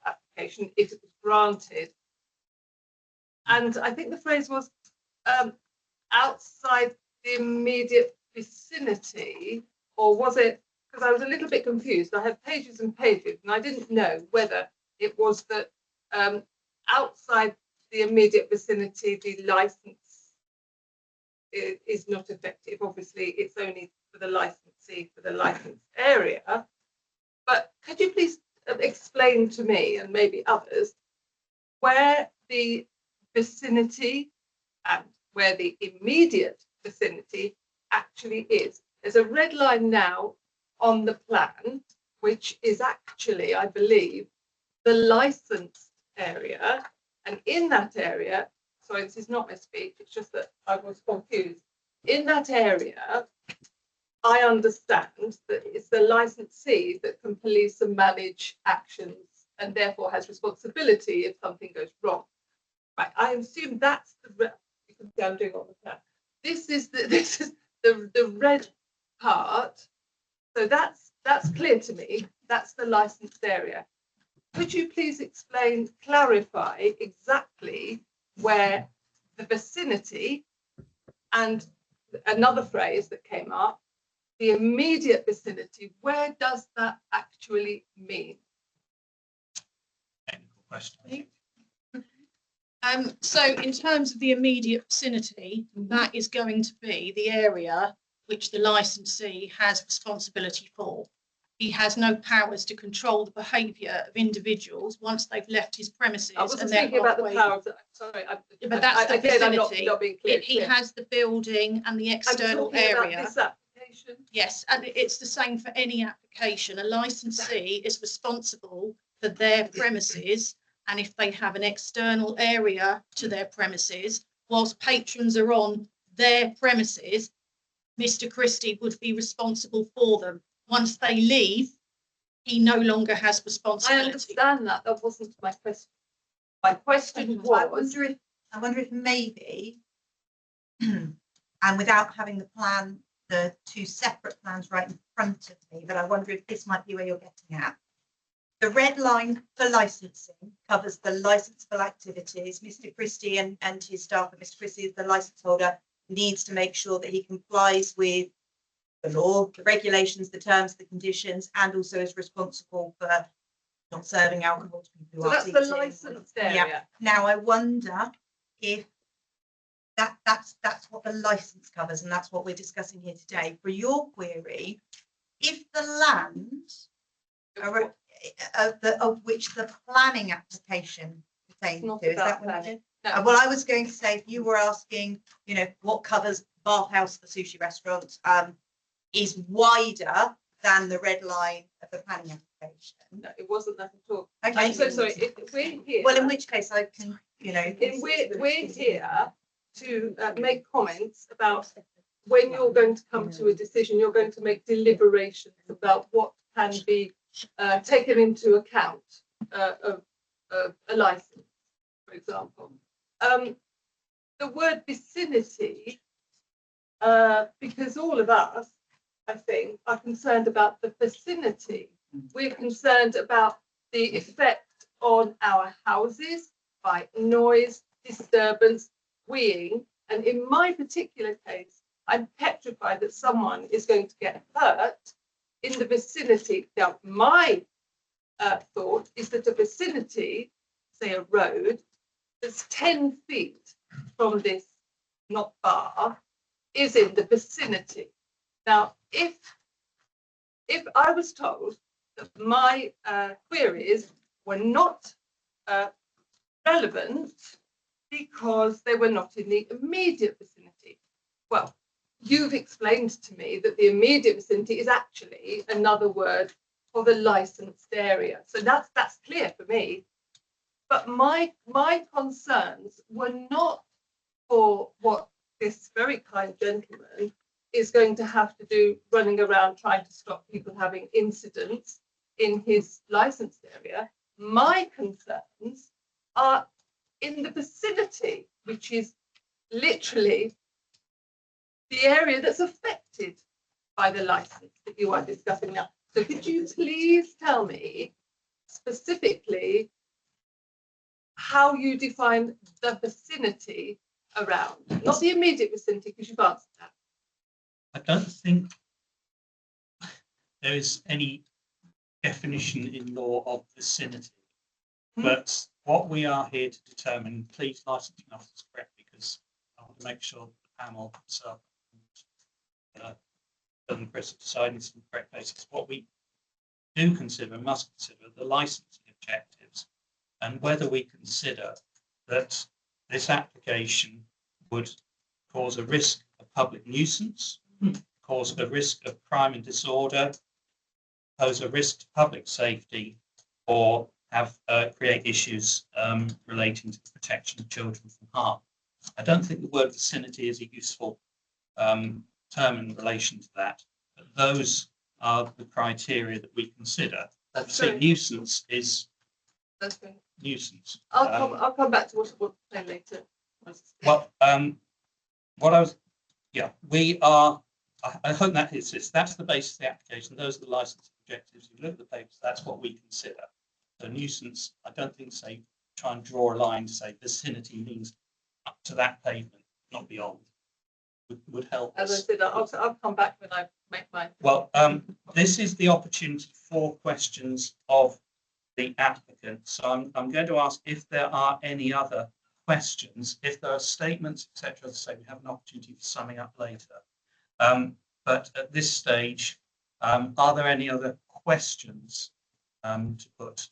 application if it was granted. And I think the phrase was outside the immediate vicinity, or was it, because I was a little bit confused. I had pages and pages and I didn't know whether it was that outside the immediate vicinity the license is not effective. Obviously it's only for the licensee for the licensed area. But could you please explain to me and maybe others where the vicinity and where the immediate vicinity actually is? There's a red line now on the plan, which is actually, I believe, the licensed area. And in that area, sorry, this is not my speech, it's just that I was confused. In that area, I understand that it's the licensee that can police and manage actions and therefore has responsibility if something goes wrong. Right, I assume that's the you can see I'm doing all the plan. This is the red part. So that's clear to me. That's the licensed area. Could you please clarify exactly where the vicinity and another phrase that came up, the immediate vicinity, where does that actually mean? Technical question. So in terms of the immediate vicinity, that is going to be the area which the licensee has responsibility for. He has no powers to control the behaviour of individuals once they've left his premises. I wasn't thinking about the power of the, sorry. But that's the vicinity. Not being clear. He has the building and the external I'm talking about area. this application. Yes, and it's the same for any application. A licensee is responsible for their premises, and if they have an external area to their premises, whilst patrons are on their premises, Mr. Christie would be responsible for them. Once they leave, he no longer has responsibility. I understand that. That wasn't my question. My question was, I wonder if maybe, and without having the plan, the two separate plans right in front of me, but I wonder if this might be where you're getting at. The red line for licensing covers the licensable activities. Mr. Christie and his staff, and Mr. Christie is the license holder, needs to make sure that he complies with the law, the regulations, the terms, the conditions, and also is responsible for not serving alcohol to people who so are that's the licensed area. Yeah. Now I wonder if That's what the license covers, and that's what we're discussing here today. For your query, if the land of which the planning application pertains Not to, is about that what planning. it is? No. Well, I was going to say, if you were asking, you know, what covers Bathhouse, the sushi restaurant, is wider than the red line of the planning application. No, it wasn't that at all. Okay. I'm so sorry. If we're here. Well, in which case I can, you know. We're here to make comments about when you're going to come to a decision, you're going to make deliberations about what can be taken into account of a license, for example. The word vicinity, because all of us, I think, are concerned about the vicinity. We're concerned about the effect on our houses by noise, disturbance, weeing. And in my particular case, I'm petrified that someone is going to get hurt in the vicinity. Now, my thought is that a vicinity, say a road, that's 10 feet from this not bar, is in the vicinity. Now, if I was told that my queries were not relevant because they were not in the immediate vicinity, well, you've explained to me that the immediate vicinity is actually another word for the licensed area. So that's clear for me. But my concerns were not for what this very kind gentleman is going to have to do, running around trying to stop people having incidents in his licensed area. My concerns are in the vicinity, which is literally the area that's affected by the license that you are discussing now. So could you please tell me specifically how you define the vicinity around, not the immediate vicinity, because you've answered that. I don't think there is any definition in law of vicinity, but what we are here to determine, please licensing officers correct, because I want to make sure the panel itself and Chris are deciding some correct basis. What we do consider and must consider the licensing objectives and whether we consider that this application would cause a risk of public nuisance, cause a risk of crime and disorder, pose a risk to public safety, or have create issues relating to the protection of children from harm. I don't think the word vicinity is a useful term in relation to that, but those are the criteria that we consider. Obviously, nuisance is nuisance. I'll come back to what I want to say later. Well, what I was, yeah, we are. I hope that is this. That's the basis of the application. Those are the license objectives. You look at the papers. That's what we consider. So nuisance. I don't think say try and draw a line to say vicinity means up to that pavement, not beyond. Would help. As I said, I'll come back when I make my. Well, this is the opportunity for questions of the applicant. So I'm going to ask if there are any other questions. If there are statements, etc., as I say, we have an opportunity for summing up later. But at this stage, are there any other questions to put?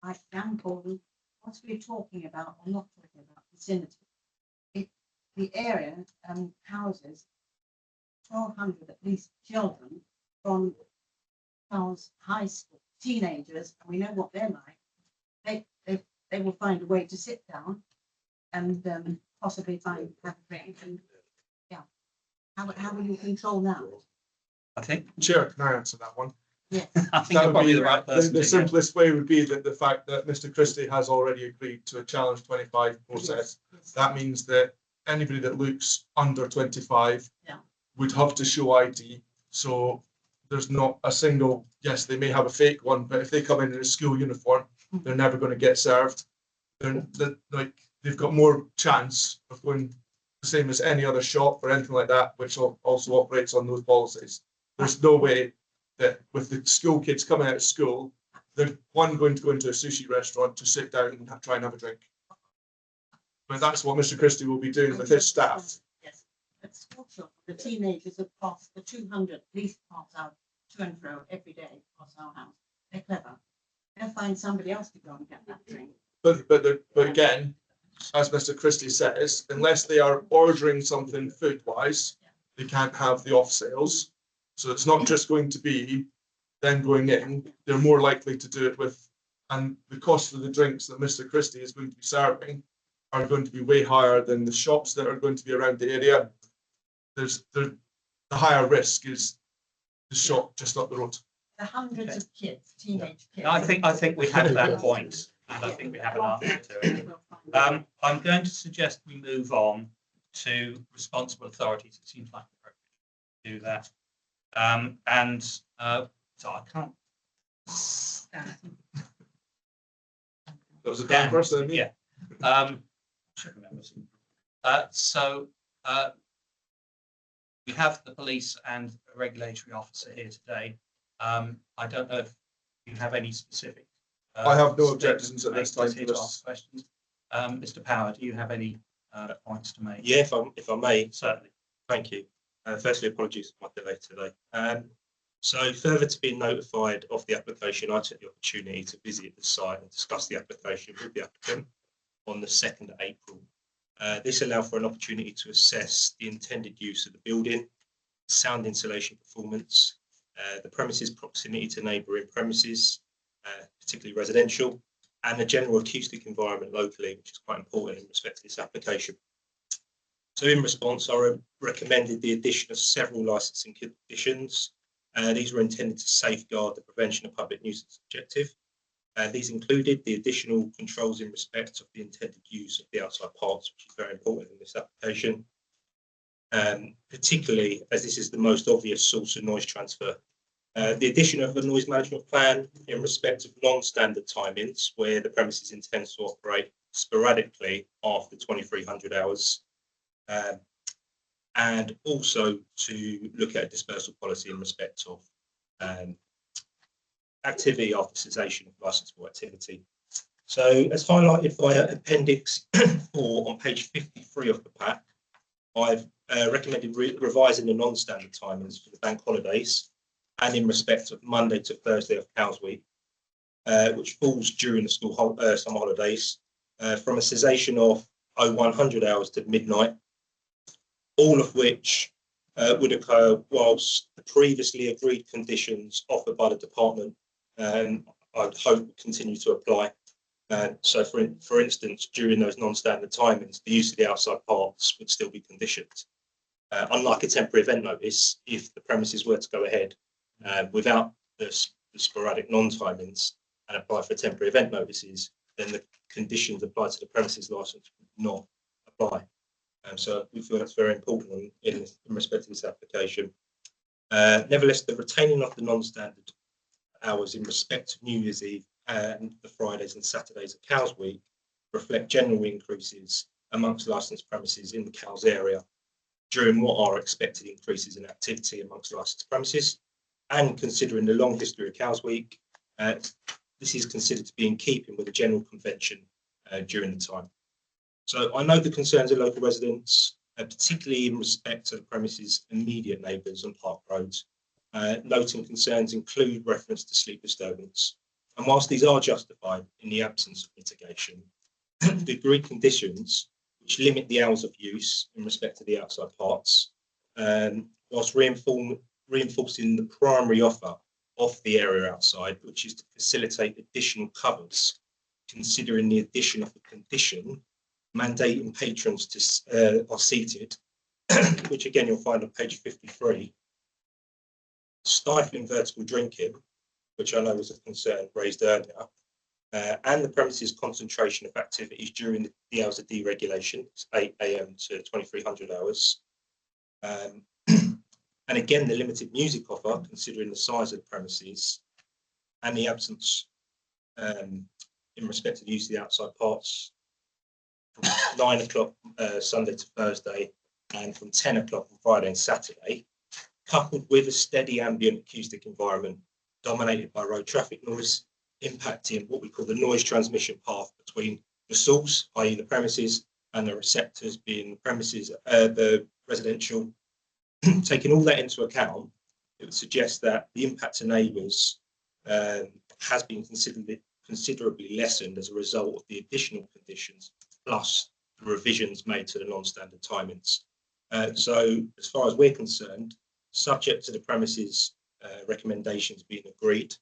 I am Gordon. What we're talking about, or not talking about, vicinity. The area houses 1,200 at least children from Charles High School, teenagers, and we know what they're like. They will find a way to sit down and possibly have a drink. And yeah, how will you control that? I think. Chair, can I answer that one? Yes. I think you're probably the right person. The simplest way would be that the fact that Mr. Christie has already agreed to a challenge 25 process. Yes. That means that anybody that looks under 25 would have to show ID. So there's not a single, yes, they may have a fake one, but if they come in a school uniform, they're never going to get served. They've got more chance of going the same as any other shop or anything like that, which also operates on those policies. There's no way that with the school kids coming out of school, they're going to go into a sushi restaurant to sit down and try and have a drink. I mean, that's what Mr. Christie will be doing with his staff. Yes, at school shop, the teenagers have passed the 200 police cars out to and fro every day across our house. They're clever. They'll find somebody else to go and get that drink. But again, as Mr. Christie says, unless they are ordering something food-wise, they can't have the off sales. So it's not just going to be them going in. They're more likely to do it with, and the cost of the drinks that Mr. Christie is going to be serving are going to be way higher than the shops that are going to be around the area. The higher risk is the shop just up the road. The hundreds of kids, teenage kids. I think we have that point, and I think we have an answer to it. I'm going to suggest we move on to responsible authorities. It seems like appropriate to do that. So I can't. That was a Dan person, yeah. Should remember. We have the police and a regulatory officer here today. I don't know if you have any specific. I have no objections at this time to ask questions. Mr. Power, do you have any points to make? Yeah, if I may. Certainly. Thank you. Firstly, apologies for my delay today. So further to being notified of the application, I took the opportunity to visit the site and discuss the application with the applicant on the 2nd of April. This allowed for an opportunity to assess the intended use of the building, sound insulation performance, the premises proximity to neighbouring premises, particularly residential, and the general acoustic environment locally, which is quite important in respect to this application. So in response, I recommended the addition of several licensing conditions. These were intended to safeguard the prevention of public nuisance objective. These included the additional controls in respect of the intended use of the outside parts, which is very important in this application, particularly as this is the most obvious source of noise transfer. The addition of a noise management plan in respect of non-standard timings, where the premises intends to operate sporadically after 2300 hours, and also to look at a dispersal policy in respect of activity after cessation of licensable activity. So as highlighted via Appendix 4 on page 53 of the pack, I've recommended revising the non-standard timings for the bank holidays and in respect of Monday to Thursday of Cows Week, which falls during the school summer holidays, from a cessation of 0100 hours to midnight, all of which would occur whilst the previously agreed conditions offered by the department I'd hope continue to apply. So for instance, during those non-standard timings, the use of the outside parts would still be conditioned. Unlike a temporary event notice, if the premises were to go ahead without the sporadic non-timings and apply for temporary event notices, then the conditions applied to the premises license would not apply. So we feel that's very important in respect to this application. Nevertheless, the retaining of the non-standard hours in respect of New Year's Eve and the Fridays and Saturdays of Cows Week reflect general increases amongst licensed premises in the Cows area during what are expected increases in activity amongst licensed premises. And considering the long history of Cows Week, this is considered to be in keeping with the general convention during the time. So I know the concerns of local residents, particularly in respect to the premises' immediate neighbours on Park Road. Noting concerns include reference to sleep disturbance. And whilst these are justified in the absence of mitigation, the agreed conditions which limit the hours of use in respect to the outside parts, whilst reinforcing the primary offer of the area outside, which is to facilitate additional covers, considering the addition of the condition mandating patrons to are seated, which again you'll find on page 53, stifling vertical drinking, which I know was a concern raised earlier, and the premises concentration of activities during the hours of deregulation, 8 AM to 2300 hours. And again, the limited music offer, considering the size of the premises and the absence in respect to the use of the outside parts from 9 o'clock Sunday to Thursday and from 10 o'clock on Friday and Saturday, coupled with a steady ambient acoustic environment dominated by road traffic noise, impacting what we call the noise transmission path between the source, i.e. the premises, and the receptors being premises, the residential, taking all that into account, it would suggest that the impact to neighbours has been considerably lessened as a result of the additional conditions, plus the revisions made to the non-standard timings. So as far as we're concerned, subject to the premises recommendations being agreed,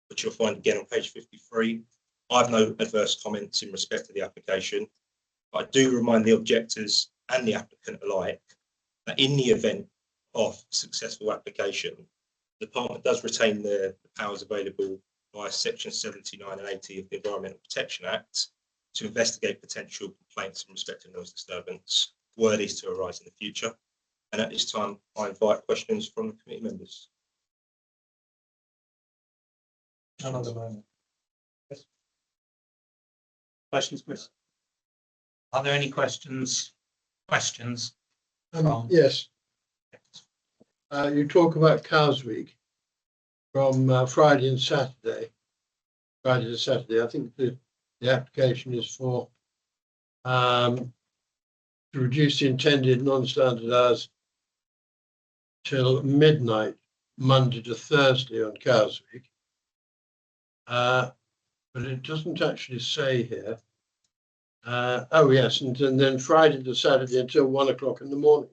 which you'll find again on page 53, I have no adverse comments in respect to the application. But I do remind the objectors and the applicant alike that in the event of successful application, the department does retain the powers available by section 79 and 80 of the Environmental Protection Act to investigate potential complaints in respect to noise disturbance were these to arise in the future. And at this time, I invite questions from the committee members. None at the moment. Yes. Questions, Chris? Are there any questions? Yes. You talk about Cows Week from Friday and Saturday. Friday to Saturday. I think the application is for to reduce the intended non-standard hours till midnight, Monday to Thursday on Cows Week. But it doesn't actually say here. Oh yes, and then Friday to Saturday until 1 o'clock in the morning.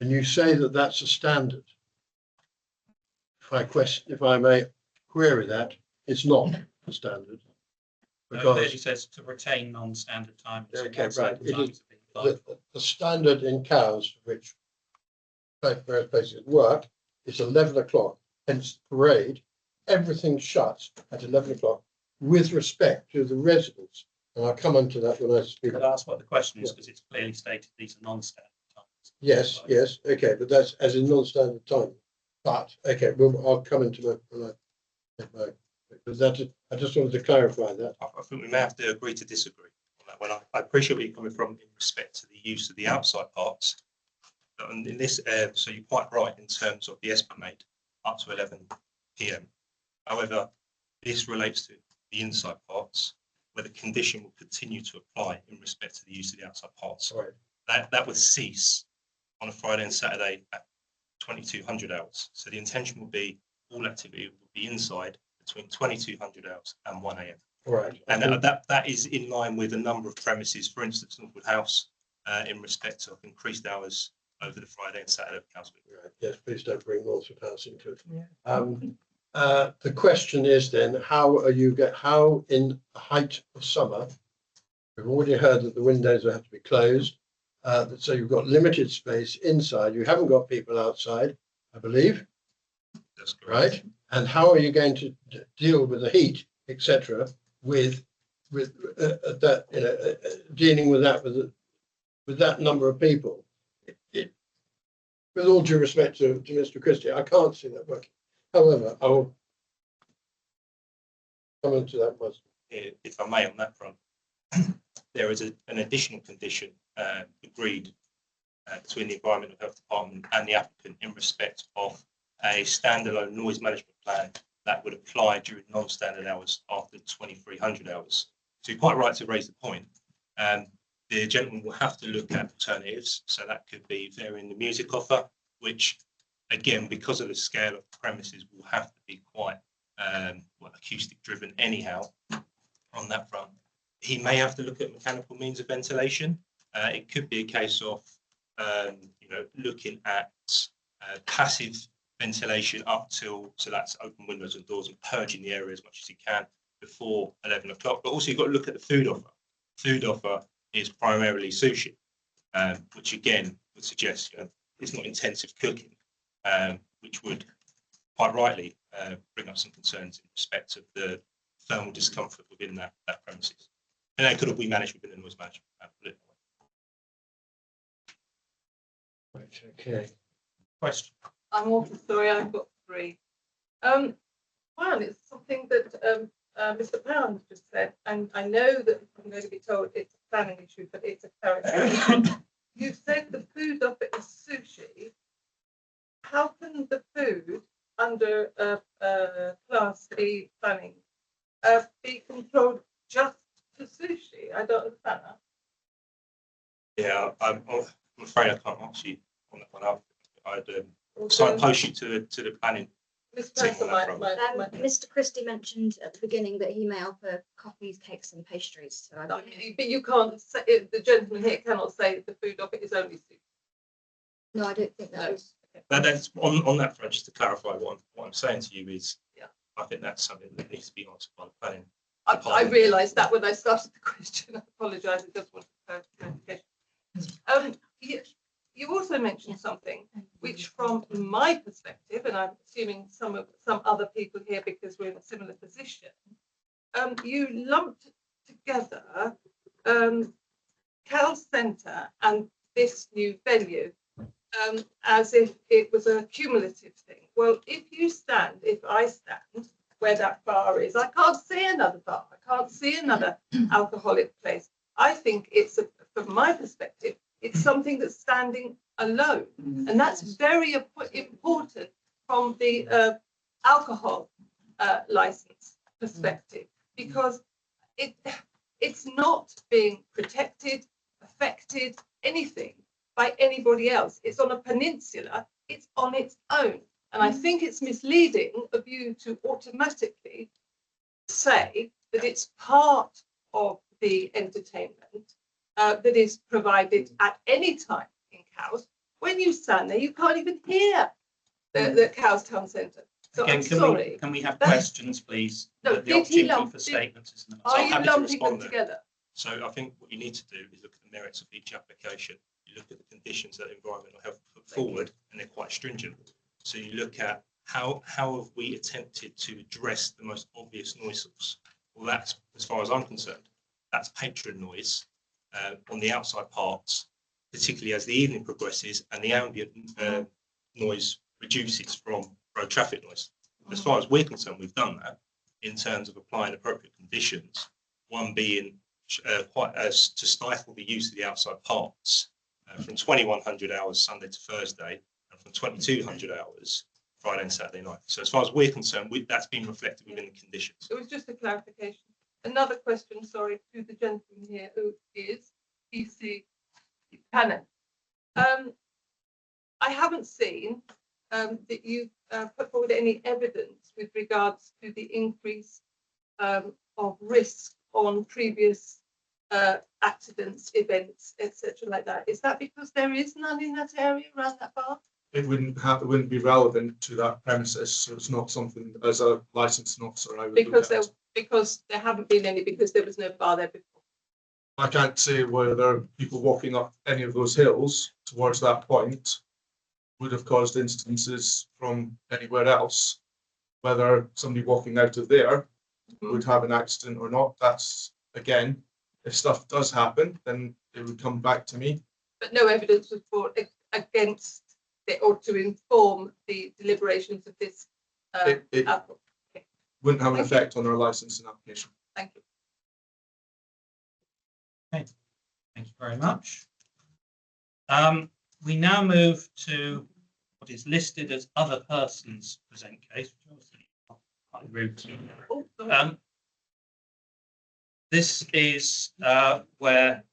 And you say that that's a standard. If I may query that, it's not a standard. Because it says to retain non-standard times. Okay, right. It is the standard in Cows, which various places work, is 11 o'clock. Hence parade, everything shuts at 11 o'clock with respect to the residents. And I'll come on to that when I speak. Could I ask what the question is, because it's clearly stated these are non-standard times. Yes, yes, okay, but that's as in non-standard time. But okay, I'll come into that when I because that I just wanted to clarify that. I think we may have to agree to disagree on that one. I appreciate where you're coming from in respect to the use of the outside parts. But in this, so you're quite right in terms of the estimate up to 11 PM. However, this relates to the inside parts, where the condition will continue to apply in respect to the use of the outside parts. Right. That would cease on a Friday and Saturday at 2200 hours. So the intention will be all activity will be inside between 2200 hours and 1 AM. Right. And that is in line with a number of premises, for instance, Northwood House, in respect of increased hours over the Friday and Saturday of Council. Right. Yes, please don't bring Northwood House into it. Yeah. The question is then, how in the height of summer, we've already heard that the windows will have to be closed, so you've got limited space inside, you haven't got people outside, I believe. That's correct. Right? And how are you going to deal with the heat, etc., with that, dealing with that with that number of people? With all due respect to Mr. Christie, I can't see that working. However, I will come into that once. If I may, on that front, there is an additional condition agreed between the Environmental Health Department and the applicant in respect of a standalone noise management plan that would apply during non-standard hours after 2300 hours. So you're quite right to raise the point. The gentleman will have to look at alternatives. So that could be varying the music offer, which again, because of the scale of the premises, will have to be quite acoustic driven anyhow on that front. He may have to look at mechanical means of ventilation. It could be a case of looking at passive ventilation up till, so that's open windows and doors and purging the area as much as you can before 11 o'clock. But also you've got to look at the food offer. Food offer is primarily sushi, which again would suggest it's not intensive cooking, which would quite rightly bring up some concerns in respect of the thermal discomfort within that premises. And that could all be managed within the noise management plan. Right, okay. Question. I'm awfully sorry, I've got three. One, it's something that Mr. Pound just said, and I know that I'm going to be told it's a planning issue, but it's a clarification. You said the food offer is sushi. How can the food under Class B planning be controlled just to sushi? I don't understand that. Yeah, I'm afraid I can't answer you on that one. I'd Okay. signpost you to the planning. Ms. Take Preston, on that Mr. Christie mentioned at the beginning that he may offer coffees, cakes and pastries. So I No, believe- but you can't say, the gentleman here cannot say the food of it is only soup. No, I don't think that No. was. But that's on that front, just to clarify what I'm saying to you is, Yeah. I think that's something that needs to be answered by the planning. I realised that when I started the question. I apologise. I just wanted clarification. You also mentioned something which, from my perspective, and I'm assuming some other people here because we're in a similar position, you lumped together Cal Centre and this new venue as if it was a cumulative thing. Well, if I stand where that bar is, I can't see another bar. I can't see another alcoholic place. I think it's, from my perspective, it's something that's standing alone. And that's very important from the alcohol license perspective, because it's not being protected, affected, anything by anybody else. It's on a peninsula, it's on its own. And I think it's misleading of you to automatically say that it's part of the entertainment that is provided at any time in Cowes. When you stand there, you can't even hear the Cowes Town Centre. So Again, I'm sorry. can we have That- questions, please? No, The did he opportunity lump- for did- statements is not. Are I'm you happy to lumping them respond there. together? So I think what you need to do is look at the merits of each application. You look at the conditions that Environmental Health put forward, and they're quite stringent. So you look at how have we attempted to address the most obvious noise source? Well, that's, as far as I'm concerned, that's patron noise on the outside parts, particularly as the evening progresses and the ambient noise reduces from road traffic noise. As far as we're concerned, we've done that in terms of applying appropriate conditions. One being quite as to stifle the use of the outside parts from 2100 hours Sunday to Thursday and from 2200 hours Friday and Saturday night. So as far as we're concerned, that's been reflected within the conditions. It was just a clarification. Another question, sorry, to the gentleman here who is PC Buchanan. I haven't seen that you put forward any evidence with regards to the increase of risk on previous accidents, events, etc. like that. Is that because there is none in that area around that bar? It wouldn't be relevant to that premises, so it's not something as a licensing officer I would look at. Because there haven't been any, because there was no bar there before. I can't say whether there are people walking up any of those hills towards that point would have caused instances from anywhere else. Whether somebody walking out of there would have an accident or not, that's, again, if stuff does happen, then it would come back to me. But no evidence was brought against it or to inform the deliberations of this It alcohol. wouldn't have an Thank you. effect on our licensing application. Thank you. Thank you very much. We now move to what is listed as other persons present case, which obviously is quite rude to. This is where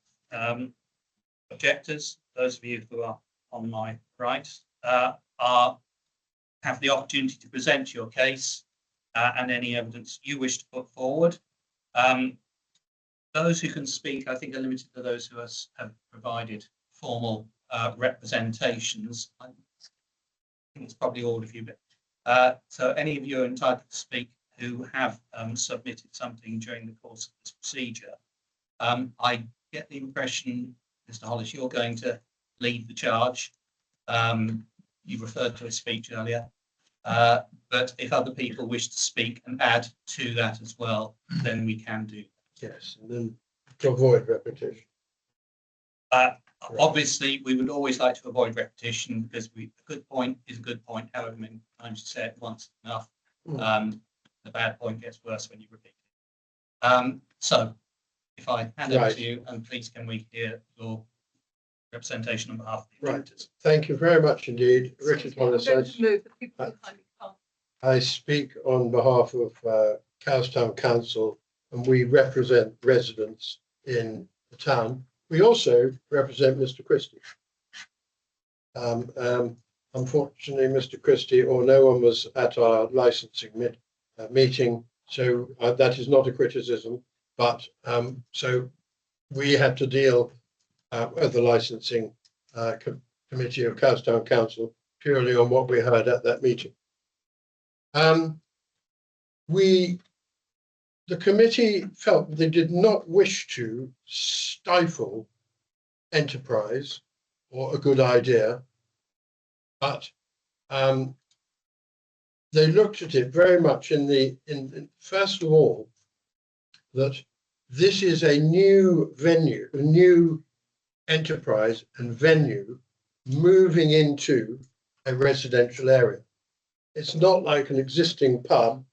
objectors, those of you who are on my right, have the opportunity to present your case and any evidence you wish to put forward. Those who can speak, I think, are limited to those who have provided formal representations. I think it's probably all of you, but so any of you are entitled to speak who have submitted something during the course of this procedure. I get the impression, Mr. Hollis, you're going to lead the charge. You referred to a speech earlier, but if other people wish to speak and add to that as well, then we can do. Yes, and then to avoid repetition. Obviously, we would always like to avoid repetition because a good point is a good point, however many times you say it once enough. The bad point gets worse when you repeat it. So if I hand over to you, and please can we hear your representation on behalf of the objectors. Thank you very much indeed. Richard Hollis. I'm going to move the people behind me can't. I speak on behalf of Cowes Town Council, and we represent residents in the town. We also represent Mr. Christie. Unfortunately, Mr. Christie or no one was at our licensing meeting, so that is not a criticism. But so we had to deal with the licensing committee of Cowstown Council purely on what we heard at that meeting. The committee felt they did not wish to stifle enterprise or a good idea, but they looked at it very much in first of all, that this is a new venue, a new enterprise and venue moving into a residential area. It's not like an existing pub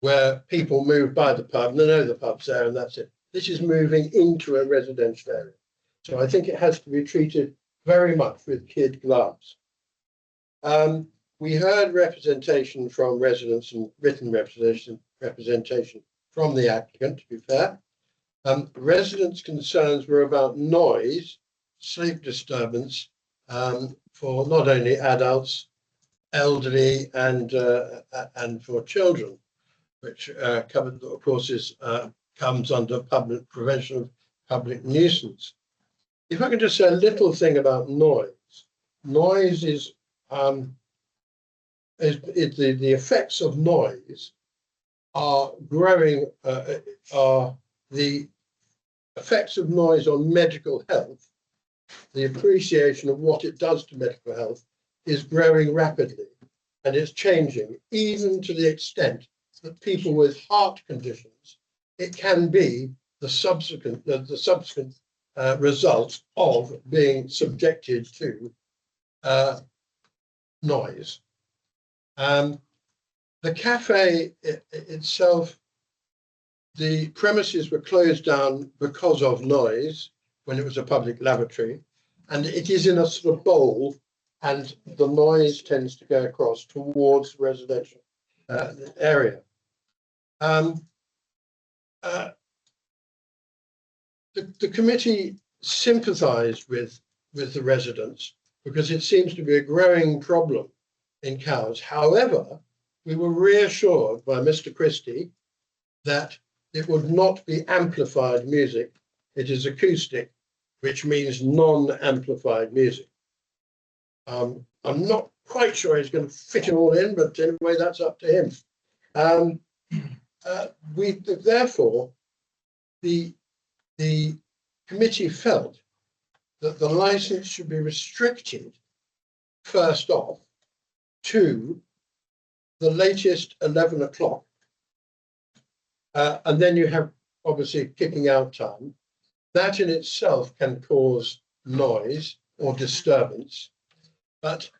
where people move by the pub and they know the pub's there and that's it. This is moving into a residential area. So I think it has to be treated very much with kid gloves. We heard representation from residents and written representation from the applicant, to be fair. Residents' concerns were about noise, sleep disturbance for not only adults, elderly and for children, which covered, of course, comes under public prevention of public nuisance. If I can just say a little thing about noise. Noise is the effects of noise are growing. Are the effects of noise on medical health? The appreciation of what it does to medical health is growing rapidly, and it's changing, even to the extent that people with heart conditions, it can be the subsequent result of being subjected to noise. The cafe itself, the premises were closed down because of noise when it was a public lavatory, and it is in a sort of bowl, and the noise tends to go across towards the residential area. The committee sympathised with the residents because it seems to be a growing problem in Cowes. However, we were reassured by Mr. Christie that it would not be amplified music. It is acoustic, which means non-amplified music. I'm not quite sure he's going to fit it all in, but anyway, that's up to him. Therefore, the committee felt that the license should be restricted, first off, to the latest 11 o'clock. And then you have, obviously, kicking out time. That in itself can cause noise or disturbance. But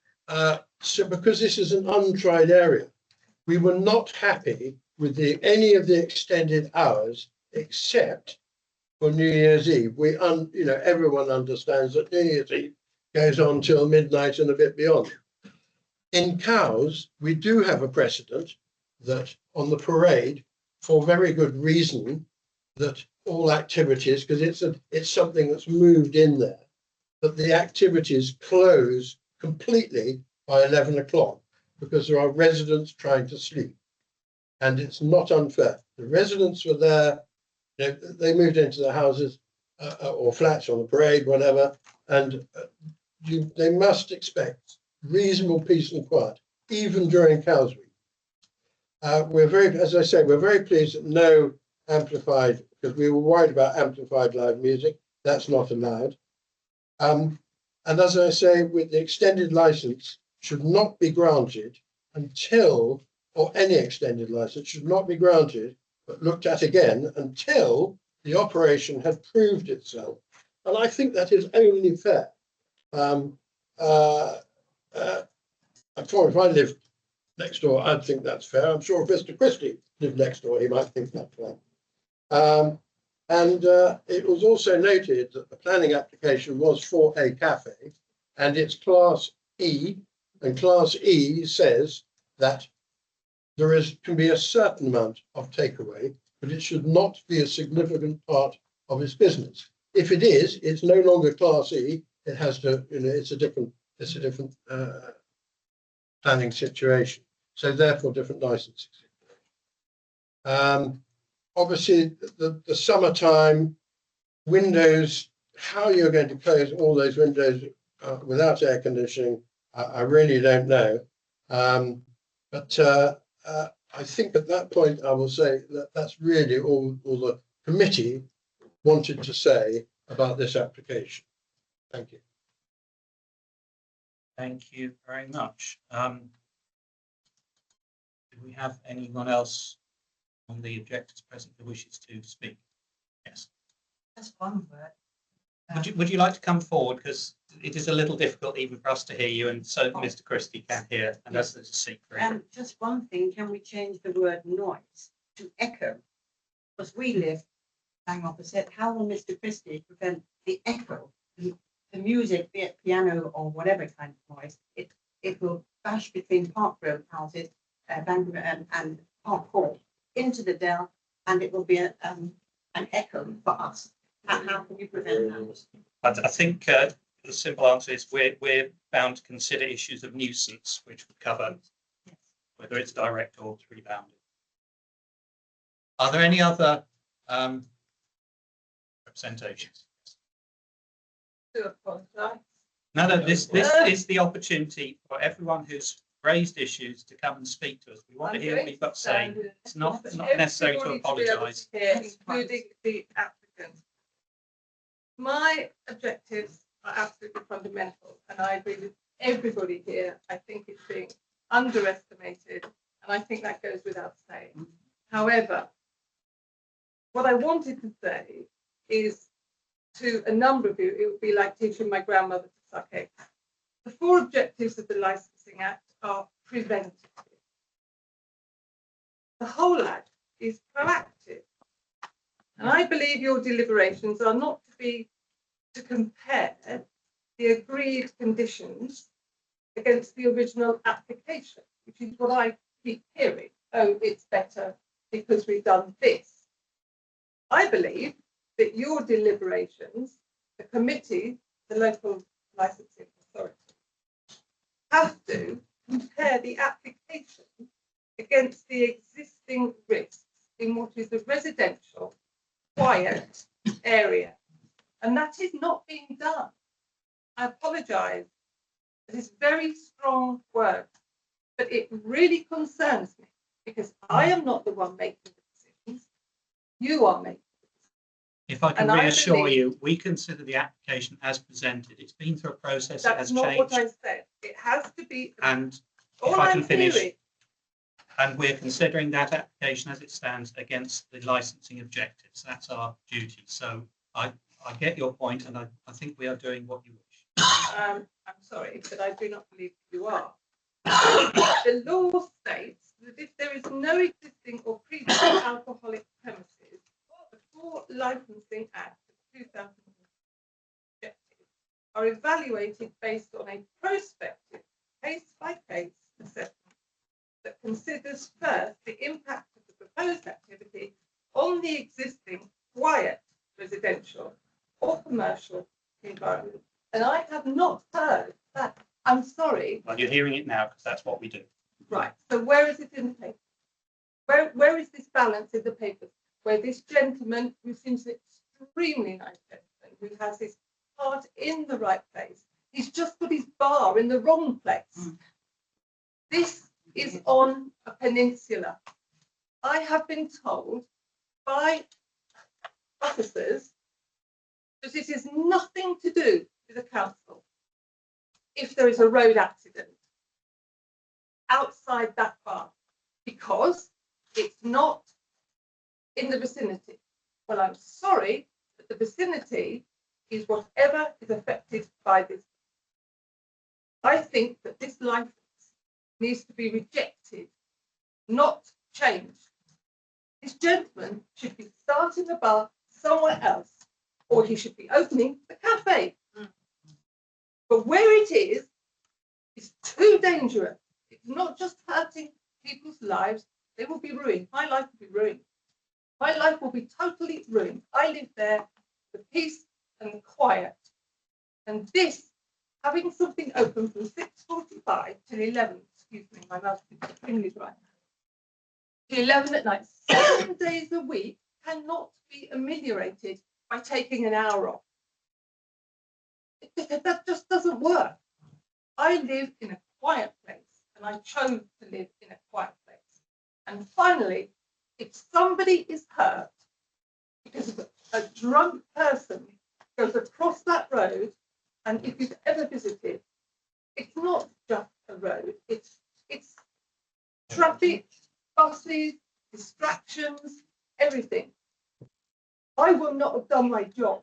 so because this is an untried area, we were not happy with any of the extended hours except for New Year's Eve. Everyone understands that New Year's Eve goes on till midnight and a bit beyond. In Cowes, we do have a precedent that on the parade, for very good reason, that all activities, because it's something that's moved in there, that the activities close completely by 11 o'clock because there are residents trying to sleep. And it's not unfair. The residents were there, they moved into the houses or flats on the parade, whatever, and they must expect reasonable peace and quiet, even during Cowes Week. As I say, we're very pleased that no amplified, because we were worried about amplified live music. That's not allowed. And as I say, with the extended license should not be granted until, or any extended license should not be granted, but looked at again until the operation had proved itself. And I think that is only fair. I'm sure if I lived next door, I'd think that's fair. I'm sure if Mr. Christie lived next door, he might think that's fair. It was also noted that the planning application was for a cafe, and it's Class E, and Class E says that there can be a certain amount of takeaway, but it should not be a significant part of its business. If it is, it's no longer Class E. It has to, it's a different planning situation. So therefore, different licensing. Obviously, the summertime windows, how you're going to close all those windows without air conditioning, I really don't know. But I think at that point, I will say that that's really all the committee wanted to say about this application. Thank you. Thank you very much. Do we have anyone else on the objectors present who wishes to speak? Yes. Just one word. Would you like to come forward, because it is a little difficult even for us to hear you, and so Mr. Christie can hear, and that's a secret. Just one thing, can we change the word noise to echo? Because we live bang opposite. How will Mr. Christie prevent the echo, the music, be it piano or whatever kind of noise? It will bash between Park Road houses, and Park Hall into the Dell, and it will be an echo for us. How can you prevent that? I think the simple answer is we're bound to consider issues of nuisance, which would cover whether it's direct or rebounded. Are there any other representations? To apologise. No, this is the opportunity for everyone who's raised issues to come and speak to us. We want to hear what you've got to say. It's not necessary to apologise. Including the applicant. My objectives are absolutely fundamental, and I agree with everybody here. I think it's being underestimated, and I think that goes without saying. However, what I wanted to say is to a number of you, it would be like teaching my grandmother to suck eggs. The 4 objectives of the Licensing Act are preventative. The whole Act is proactive. And I believe your deliberations are not to compare the agreed conditions against the original application, which is what I keep hearing. Oh, it's better because we've done this. I believe that your deliberations, the committee, the local licensing authority, have to compare the application against the existing risks in what is a residential, quiet area. And that is not being done. I apologise. It is very strong words, but it really concerns me because I am not the one making the decisions. You are making. If I can reassure you, we consider the application as presented. It's been through a process, it has changed. That's not what I said. It has to be. And if I can finish, and we're considering that application as it stands against the licensing objectives. That's our duty. So I get your point, and I think we are doing what you wish. I'm sorry, but I do not believe you are. The law states that if there is no existing or previous alcoholic premises, the Licensing Act of 2000 objectives are evaluated based on a prospective case-by-case assessment that considers first the impact of the proposed activity on the existing quiet residential or commercial environment. And I have not heard that. I'm sorry. Well, you're hearing it now because that's what we do. Right. So where is it in the paper? Where is this balance in the papers? Where this gentleman, who seems an extremely nice gentleman, who has his heart in the right place, he's just put his bar in the wrong place. This is on a peninsula. I have been told by officers that it is nothing to do with the council if there is a road accident outside that bar, because it's not in the vicinity. Well, I'm sorry, but the vicinity is whatever is affected by this. I think that this license needs to be rejected, not changed. This gentleman should be starting a bar somewhere else, or he should be opening a cafe. But where it is too dangerous. It's not just hurting people's lives, they will be ruined. My life will be ruined. My life will be totally ruined. I live there the peace and the quiet. And this, having something open from 6:45 till 11, excuse me, my mouth is extremely dry, till 11 at night, 7 days a week, cannot be ameliorated by taking an hour off. That just doesn't work. I live in a quiet place, and I chose to live in a quiet place. And finally, if somebody is hurt because a drunk person goes across that road, and if you've ever visited, it's not just a road, it's traffic, buses, distractions, everything. I will not have done my job,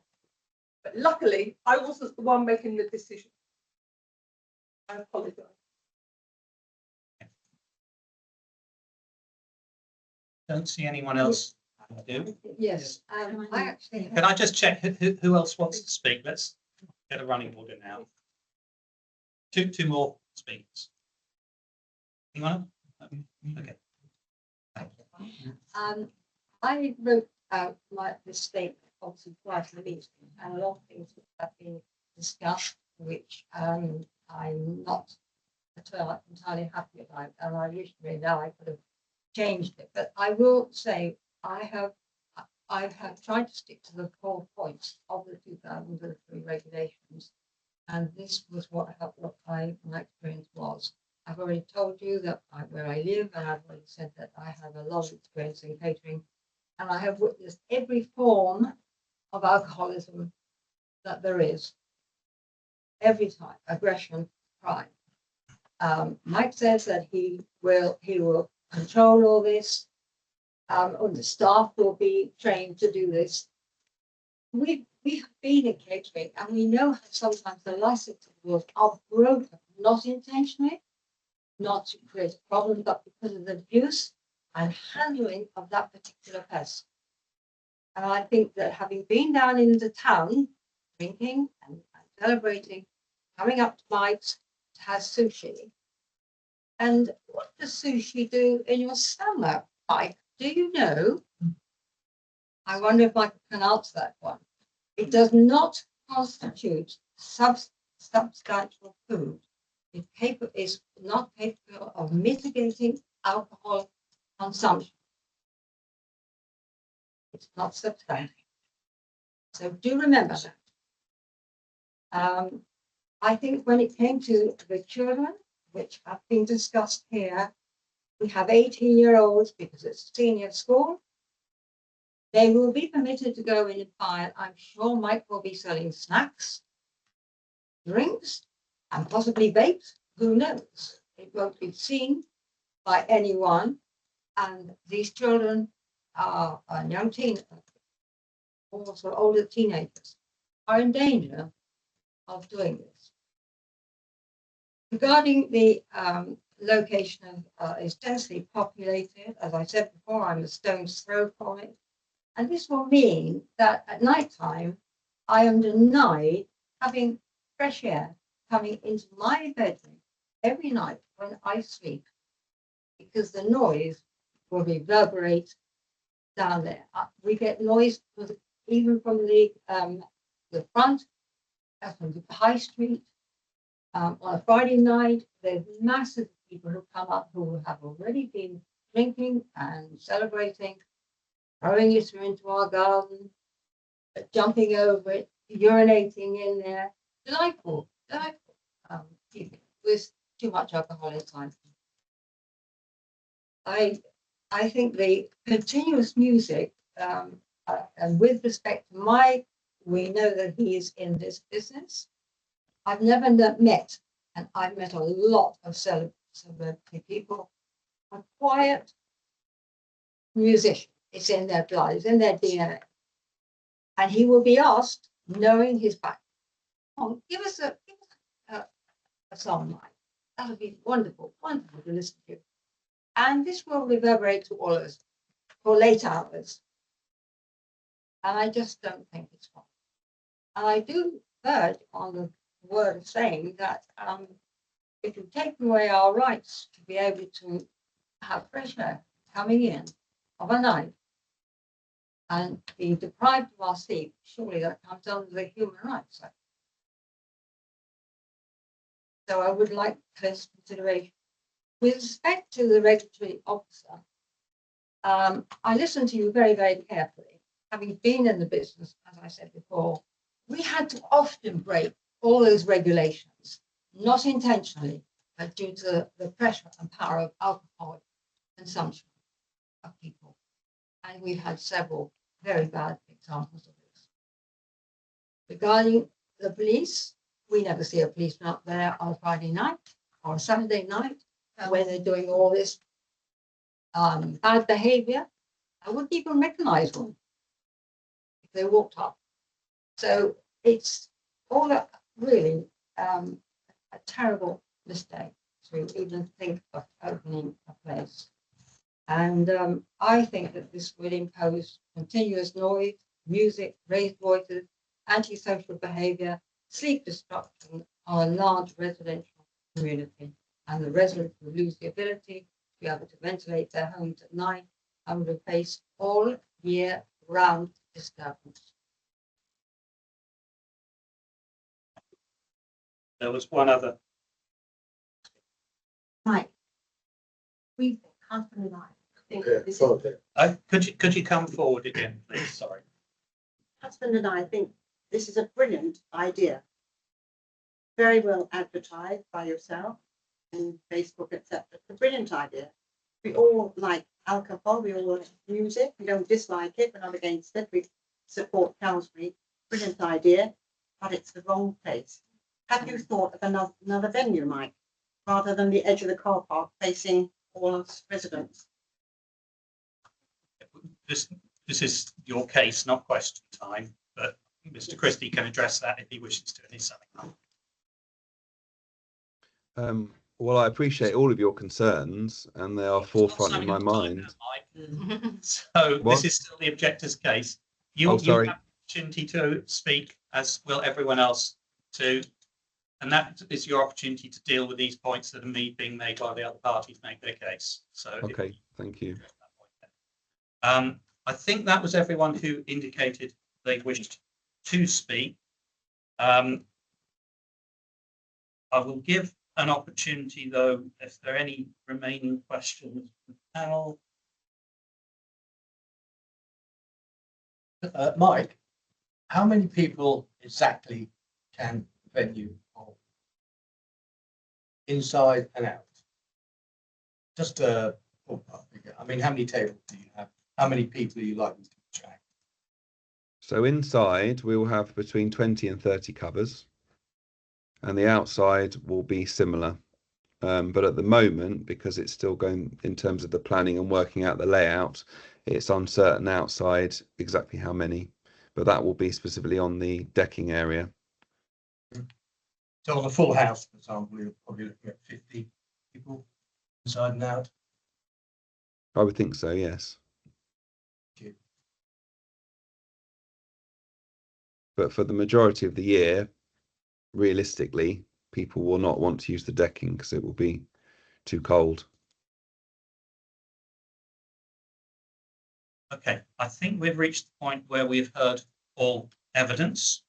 but luckily I wasn't the one making the decision. I apologise. Don't see anyone else. Do. Yes, I actually. Can I just check who else wants to speak? Let's get a running order now. Two more speakers. Anyone? Okay. I wrote out this statement obviously prior to the meeting, and a lot of things have been discussed, which I'm not entirely happy about, and I wish really now I could have changed it. But I will say I have tried to stick to the core points of the 2003 regulations, and this was what my experience was. I've already told you that where I live, and I've already said that I have a lot of experience in catering, and I have witnessed every form of alcoholism that there is, every type, aggression, crime. Mike says that he will control all this, and the staff will be trained to do this. We have been in catering, and we know how sometimes the licensing rules are broken, not intentionally, not to create a problem, but because of the abuse and handling of that particular pest. And I think that having been down in the town, drinking and celebrating, coming up to Mike's to have sushi. And what does sushi do in your stomach, Mike? Do you know? I wonder if Mike can answer that one. It does not constitute substantial food. It is not capable of mitigating alcohol consumption. It's not substantial. So do remember that. I think when it came to the children, which have been discussed here, we have 18-year-olds because it's a senior school. They will be permitted to go in and buy it. I'm sure Mike will be selling snacks, drinks, and possibly vapes. Who knows? It won't be seen by anyone. And these children are young teenagers, also older teenagers, are in danger of doing this. Regarding the location is densely populated, as I said before, I'm a stone's throw from it. And this will mean that at night time, I am denied having fresh air coming into my bedroom every night when I sleep, because the noise will reverberate down there. We get noise even from the front, from the high street. On a Friday night, there's massive people who come up who have already been drinking and celebrating, throwing it into our garden, jumping over it, urinating in there. Delightful people with too much alcohol inside. I think the continuous music, and with respect to Mike, we know that he is in this business. I've never met, and I've met a lot of celebrity people, a quiet musician. It's in their blood, it's in their DNA. And he will be asked, knowing his background, oh, give us a song, Mike. That would be wonderful, wonderful to listen to. And this will reverberate to all of us for late hours. And I just don't think it's wrong. And I do verge on the word of saying that if you take away our rights to be able to have fresh air coming in of a night, and being deprived of our sleep, surely that comes under the Human Rights Act. So I would like close consideration. With respect to the regulatory officer, I listened to you very, very carefully. Having been in the business, as I said before, we had to often break all those regulations, not intentionally, but due to the pressure and power of alcohol consumption of people. And we've had several very bad examples of this. Regarding the police, we never see a policeman up there on a Friday night or a Saturday night when they're doing all this bad behavior. I wouldn't even recognize them if they walked up. So it's all really a terrible mistake to even think of opening a place. And I think that this would impose continuous noise, music, raised voices, antisocial behavior, sleep disruption on a large residential community. And the residents would lose the ability to be able to ventilate their homes at night and would face all year round disturbance. There was one other. Mike, we, husband and I, think Yeah, this is, fine. Could you come forward again, please? Sorry. husband and I think this is a brilliant idea. Very well advertised by yourself and Facebook, etc. It's a brilliant idea. We all like alcohol, we all like music, we don't dislike it, we're not against it, we support Cowsbury. Brilliant idea, but it's the wrong place. Have you thought of another venue, Mike, rather than the edge of the car park facing all us residents? This is your case, not question time, but Mr. Christie can address that if he wishes to, and he's summing up. Well, I appreciate all of your concerns, and they are forefront in my mind. So What? this is still the objector's case. You have sorry. the opportunity to speak, as will everyone else, and that is your opportunity to deal with these points that are being made by the other parties make their case. So Okay, thank you. I think that was everyone who indicated they wished to speak. I will give an opportunity, though, if there are any remaining questions from the panel. Mike, how many people exactly can the venue hold? Inside and out? Just a ballpark figure. I mean, how many tables do you have? How many people are you likely to attract? So inside, we will have between 20 and 30 covers, and the outside will be similar. But at the moment, because it's still going in terms of the planning and working out the layout, it's uncertain outside exactly how many, but that will be specifically on the decking area. So on a full house, for example, you're probably looking at 50 people inside and out. I would think so, yes. But for the majority of the year, realistically, people will not want to use the decking because it will be too cold. Okay, I think we've reached the point where we've heard all evidence.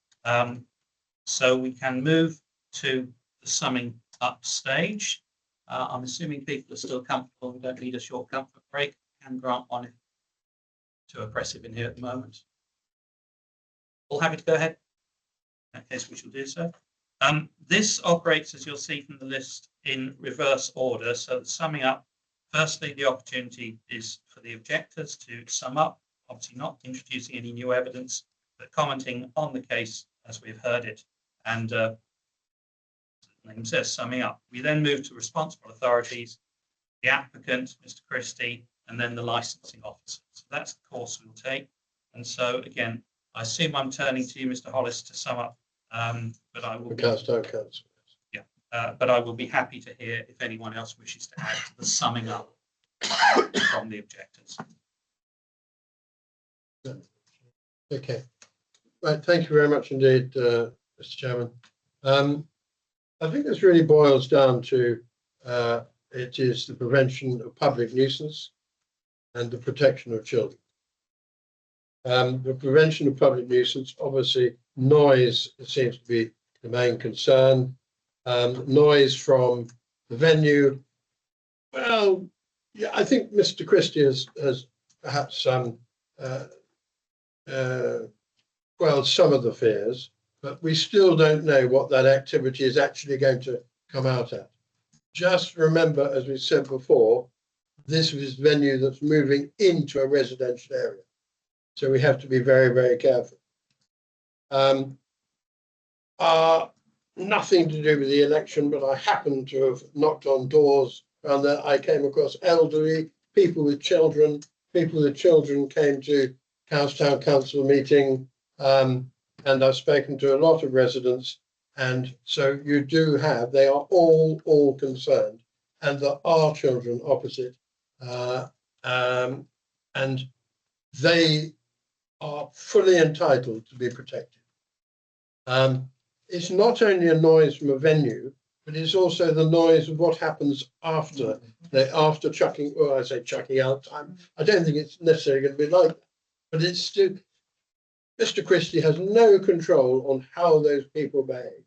So we can move to the summing up stage. I'm assuming people are still comfortable and don't need a short comfort break. Can grant one if too oppressive in here at the moment. All happy to go ahead? In that case, we shall do so. This operates, as you'll see from the list, in reverse order. So summing up, firstly, the opportunity is for the objectors to sum up, obviously not introducing any new evidence, but commenting on the case as we've heard it. And the name says summing up. We then move to responsible authorities, the applicant, Mr. Christie, and then the licensing officer. So that's the course we'll take. And so again, I assume I'm turning to you, Mr. Hollis, to sum up, but I will be, but I will be happy to hear if anyone else wishes to add to the summing up from the objectors. Okay. Right. Thank you very much indeed, Mr. Chairman. I think this really boils down to it is the prevention of public nuisance and the protection of children. The prevention of public nuisance, obviously, noise seems to be the main concern. Noise from the venue. Well, yeah, I think Mr. Christie has perhaps quelled some of the fears, but we still don't know what that activity is actually going to come out at. Just remember, as we said before, this is a venue that's moving into a residential area. So we have to be very, very careful. Nothing to do with the election, but I happened to have knocked on doors and that I came across elderly, people with children. People with children came to Cowstown Council meeting, and I've spoken to a lot of residents. And so you do have, they are all concerned, and there are children opposite, and they are fully entitled to be protected. It's not only a noise from a venue, but it's also the noise of what happens after chucking, or I say chucking out time. I don't think it's necessarily going to be like that, but it's still, Mr. Christie has no control on how those people behave.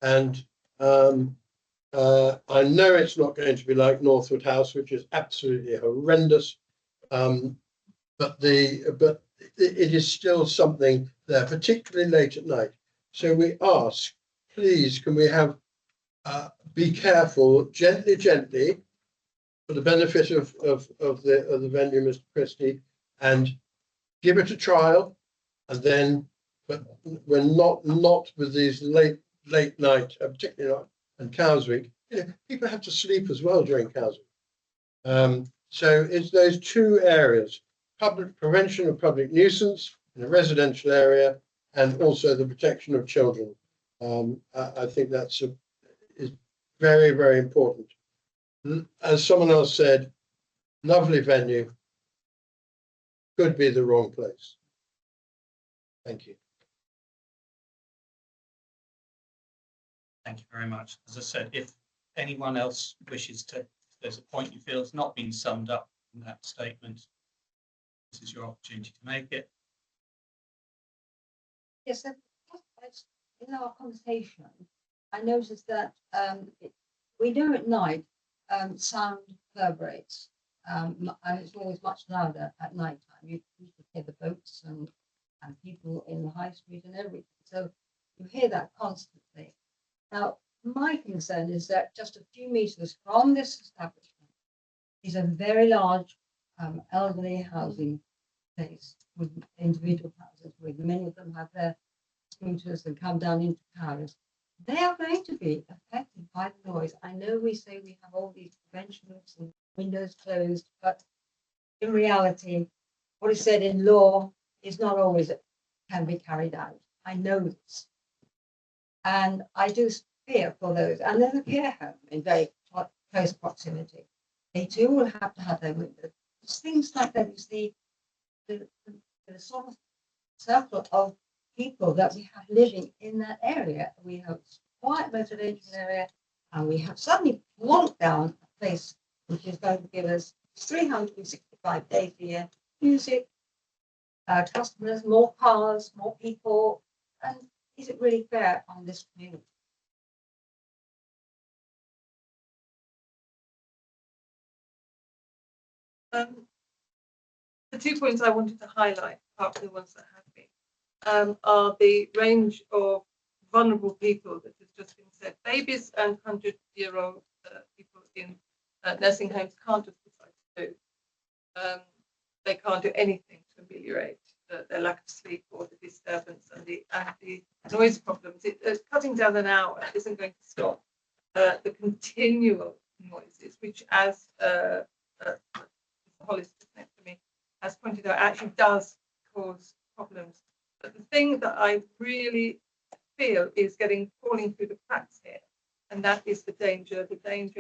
And I know it's not going to be like Northwood House, which is absolutely horrendous, but it is still something there, particularly late at night. So we ask, please, can we have, be careful, gently, for the benefit of the venue, Mr. Christie, and give it a trial, and then, but we're not with these late night, particularly not, and Cows Week. You know, people have to sleep as well during Cows Week. So it's those two areas: prevention of public nuisance in a residential area, and also the protection of children. I think that's is very, very important. As someone else said, lovely venue, could be the wrong place. Thank you. Thank you very much. As I said, if anyone else wishes to, if there's a point you feel has not been summed up in that statement, this is your opportunity to make it. Yes, in our conversation, I noticed that we know at night sound reverberates, and it's always much louder at night time. You usually hear the boats and people in the high street and everything. So you hear that constantly. Now, my concern is that just a few meters from this establishment is a very large elderly housing place with individual houses, with many of them have their scooters and come down into towers. They are going to be affected by the noise. I know we say we have all these preventions and windows closed, but in reality, what is said in law is not always can be carried out. I know this. And I do fear for those. And there's a care home in very close proximity. They too will have to have their windows. It's things like that is the sort of circle of people that we have living in that area. We have a quiet residential area, and we have suddenly locked down a place which is going to give us 365 days a year, music, customers, more cars, more people. And is it really fair on this community? The 2 points I wanted to highlight, apart from the ones that have been, are the range of vulnerable people that has just been said. Babies and 100-year-old people in nursing homes can't just decide to do. They can't do anything to ameliorate their lack of sleep or the disturbance and the noise problems. Cutting down an hour isn't going to stop the continual noises, which, as Hollis next to me has pointed out, actually does cause problems. But the thing that I really feel is falling through the cracks here, and that is the danger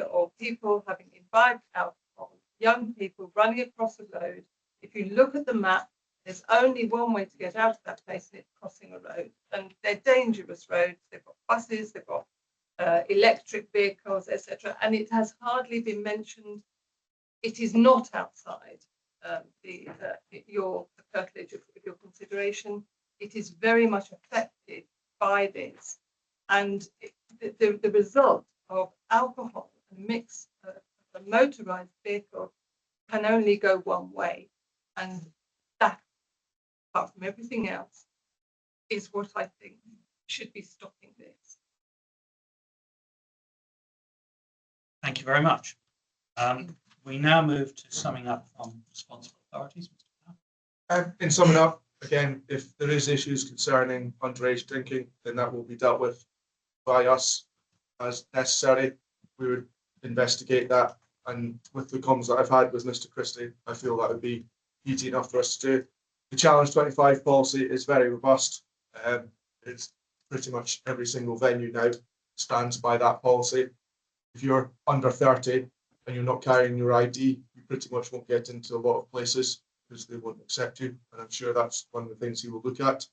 of people having imbibed alcohol, young people running across the road. If you look at the map, there's only one way to get out of that place, and it's crossing a road. And they're dangerous roads. They've got buses, they've got electric vehicles, etc. And it has hardly been mentioned. It is not outside the curtilage of your consideration. It is very much affected by this, and the result of alcohol and mix of a motorised vehicle can only go one way, and that, apart from everything else, is what I think should be stopping this. Thank you very much. We now move to summing up from responsible authorities. In summing up, again, if there is issues concerning underage drinking, then that will be dealt with by us as necessary. We would investigate that, and with the comms that I've had with Mr. Christie, I feel that would be easy enough for us to do. The Challenge 25 policy is very robust. It's pretty much every single venue now stands by that policy. If you're under 30 and you're not carrying your ID, you pretty much won't get into a lot of places because they won't accept you. And I'm sure that's one of the things he will look at.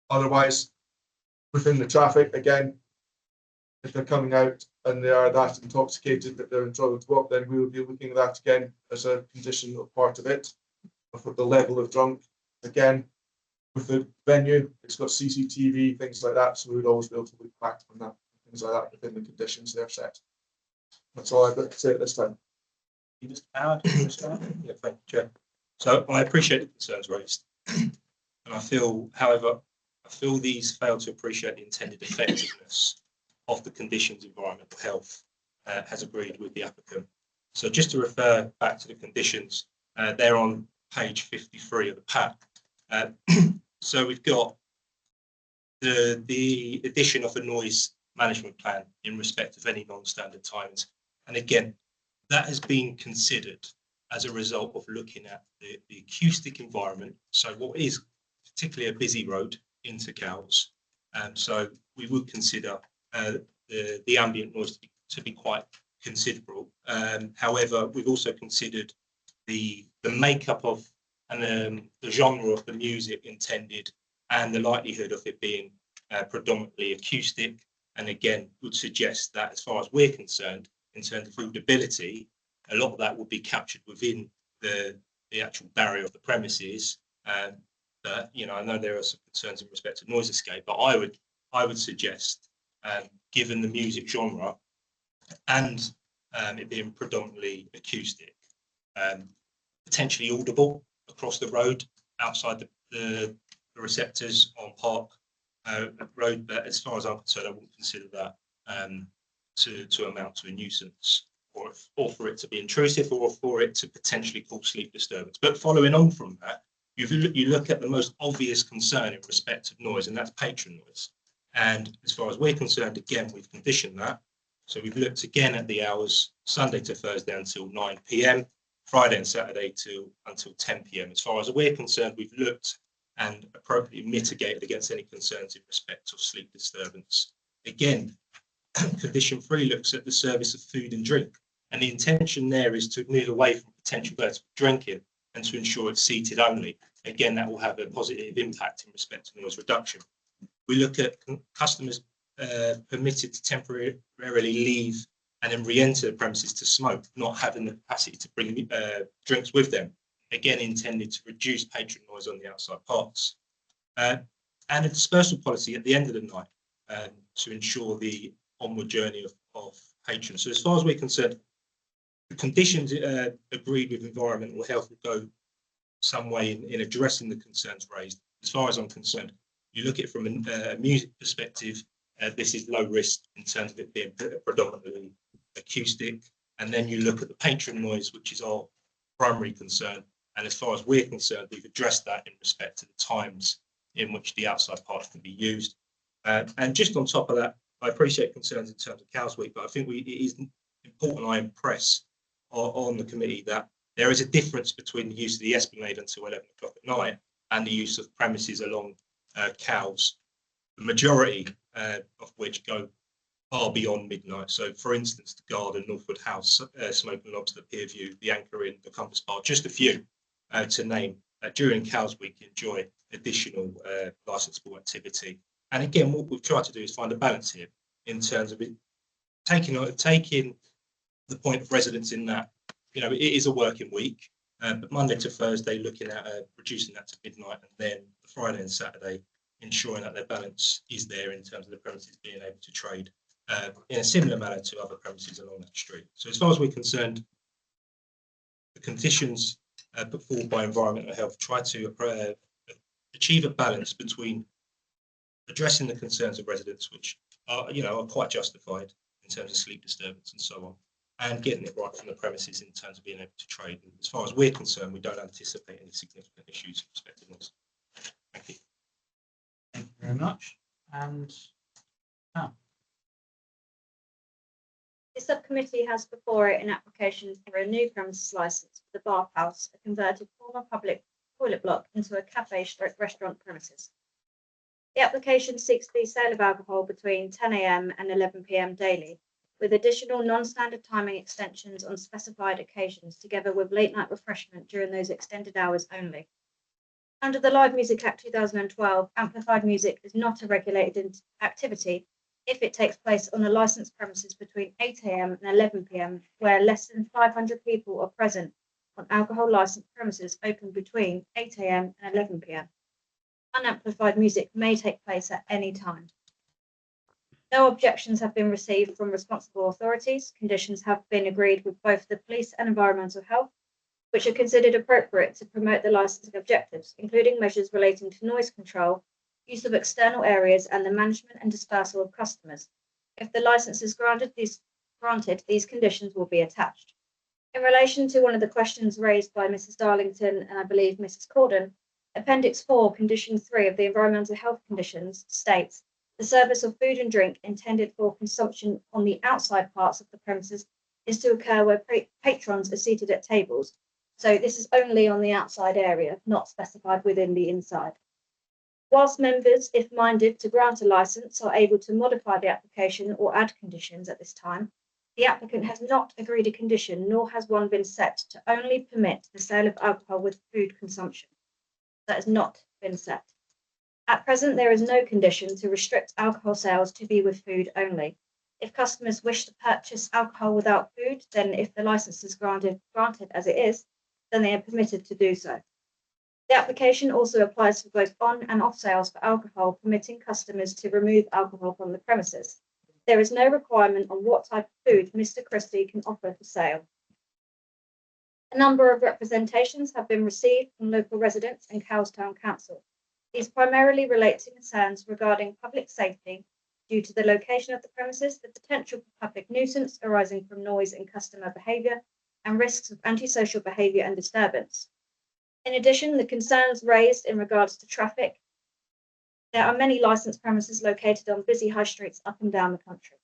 Otherwise, within the traffic, again, if they're coming out and they are that intoxicated that they're in trouble to walk, then we will be looking at that again as a condition of part of it. For the level of drunk, again, with the venue, it's got CCTV, things like that, so we would always be able to look back on that, things like that within the conditions they're set. That's all I've got to say at this time. Mr. Howard, Yeah, thank you, Chair. So I appreciate the concerns raised, and I feel, however, these fail to appreciate the intended effectiveness of the conditions environmental health has agreed with the applicant. So just to refer back to the conditions, they're on page 53 of the pack. So we've got the addition of a noise management plan in respect of any non-standard timings, and again, that has been considered as a result of looking at the acoustic environment. So what is particularly a busy road into Cowes, so we would consider the ambient noise to be quite considerable. However, we've also considered the makeup of and the genre of the music intended and the likelihood of it being predominantly acoustic, and again would suggest that as far as we're concerned in terms of audibility, a lot of that would be captured within the actual barrier of the premises. But you know, I know there are some concerns in respect to noise escape, but I would suggest, given the music genre and it being predominantly acoustic, potentially audible across the road outside the receptors on Park Road, but as far as I'm concerned, I wouldn't consider that to amount to a nuisance, or for it to be intrusive, or for it to potentially cause sleep disturbance. But following on from that, you look at the most obvious concern in respect of noise, and that's patron noise. And as far as we're concerned, again, we've conditioned that. So we've looked again at the hours Sunday to Thursday until 9 p.m, Friday and Saturday until 10 p.m. As far as we're concerned, we've looked and appropriately mitigated against any concerns in respect of sleep disturbance. Again, condition 3 looks at the service of food and drink, and the intention there is to move away from potential birds drinking and to ensure it's seated only. Again, that will have a positive impact in respect to noise reduction. We look at customers permitted to temporarily leave and then re-enter the premises to smoke, not having the capacity to bring drinks with them. Again, intended to reduce patron noise on the outside parts. And a dispersal policy at the end of the night to ensure the onward journey of patrons. So as far as we're concerned, the conditions agreed with environmental health will go some way in addressing the concerns raised. As far as I'm concerned, you look at it from a music perspective, this is low risk in terms of it being predominantly acoustic. And then you look at the patron noise, which is our primary concern. And as far as we're concerned, we've addressed that in respect to the times in which the outside parts can be used. And just on top of that, I appreciate concerns in terms of Cowes Week, but I think it is important I impress on the committee that there is a difference between the use of the Esplanade until 11 o'clock at night and the use of premises along Cowes, the majority of which go far beyond midnight. So, for instance, the Garden, Northwood House, Smoke and Lobster, Pierview, the Anchor Inn, the Compass Bar, just a few to name. During Cowes Week, enjoy additional licensable activity. And again, what we've tried to do is find a balance here in terms of it, taking the point of residence in that, you know, it is a working week. But Monday to Thursday, looking at reducing that to midnight, and then the Friday and Saturday, ensuring that their balance is there in terms of the premises being able to trade in a similar manner to other premises along that street. So as far as we're concerned, the conditions put forward by Environmental Health try to achieve a balance between addressing the concerns of residents, which are, are quite justified in terms of sleep disturbance and so on, and getting it right from the premises in terms of being able to trade. And as far as we're concerned, we don't anticipate any significant issues with respect to this. Thank you. Thank you very much. And The subcommittee has before it an application for a new premises licence for the Bathhouse, a converted former public toilet block into a cafe/restaurant premises. The application seeks the sale of alcohol between 10 a.m. and 11 p.m. daily, with additional non-standard timing extensions on specified occasions, together with late-night refreshment during those extended hours only. Under the Live Music Act 2012, amplified music is not a regulated activity if it takes place on a licensed premises between 8 a.m. and 11 p.m., where less than 500 people are present on alcohol licensed premises open between 8 a.m. and 11 p.m. Unamplified music may take place at any time. No objections have been received from responsible authorities. Conditions have been agreed with both the police and environmental health, which are considered appropriate to promote the licensing objectives, including measures relating to noise control, use of external areas, and the management and dispersal of customers. If the license is granted, these conditions will be attached. In relation to one of the questions raised by Mrs. Darlington and I believe Mrs. Corden, Appendix 4, Condition 3 of the Environmental Health Conditions states, the service of food and drink intended for consumption on the outside parts of the premises is to occur where patrons are seated at tables. So this is only on the outside area, not specified within the inside. Whilst members, if minded to grant a licence, are able to modify the application or add conditions at this time, the applicant has not agreed a condition, nor has one been set, to only permit the sale of alcohol with food consumption. That has not been set. At present, there is no condition to restrict alcohol sales to be with food only. If customers wish to purchase alcohol without food, then if the licence is granted as it is, then they are permitted to do so. The application also applies for both on and off sales for alcohol, permitting customers to remove alcohol from the premises. There is no requirement on what type of food Mr. Christie can offer for sale. A number of representations have been received from local residents and Cowes Town Council. These primarily relate to concerns regarding public safety due to the location of the premises, the potential for public nuisance arising from noise and customer behaviour, and risks of antisocial behaviour and disturbance. In addition, the concerns raised in regards to traffic. There are many licensed premises located on busy high streets up and down the country.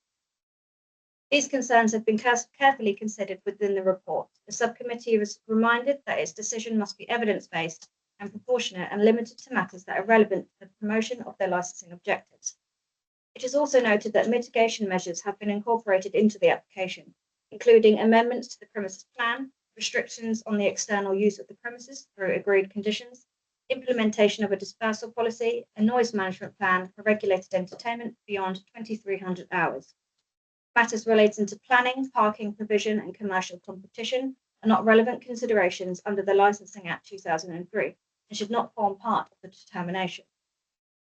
These concerns have been carefully considered within the report. The subcommittee was reminded that its decision must be evidence-based and proportionate and limited to matters that are relevant to the promotion of their licensing objectives. It is also noted that mitigation measures have been incorporated into the application, including amendments to the premises plan, restrictions on the external use of the premises through agreed conditions, implementation of a dispersal policy, a noise management plan for regulated entertainment beyond 2300 hours. Matters relating to planning, parking provision, and commercial competition are not relevant considerations under the Licensing Act 2003 and should not form part of the determination.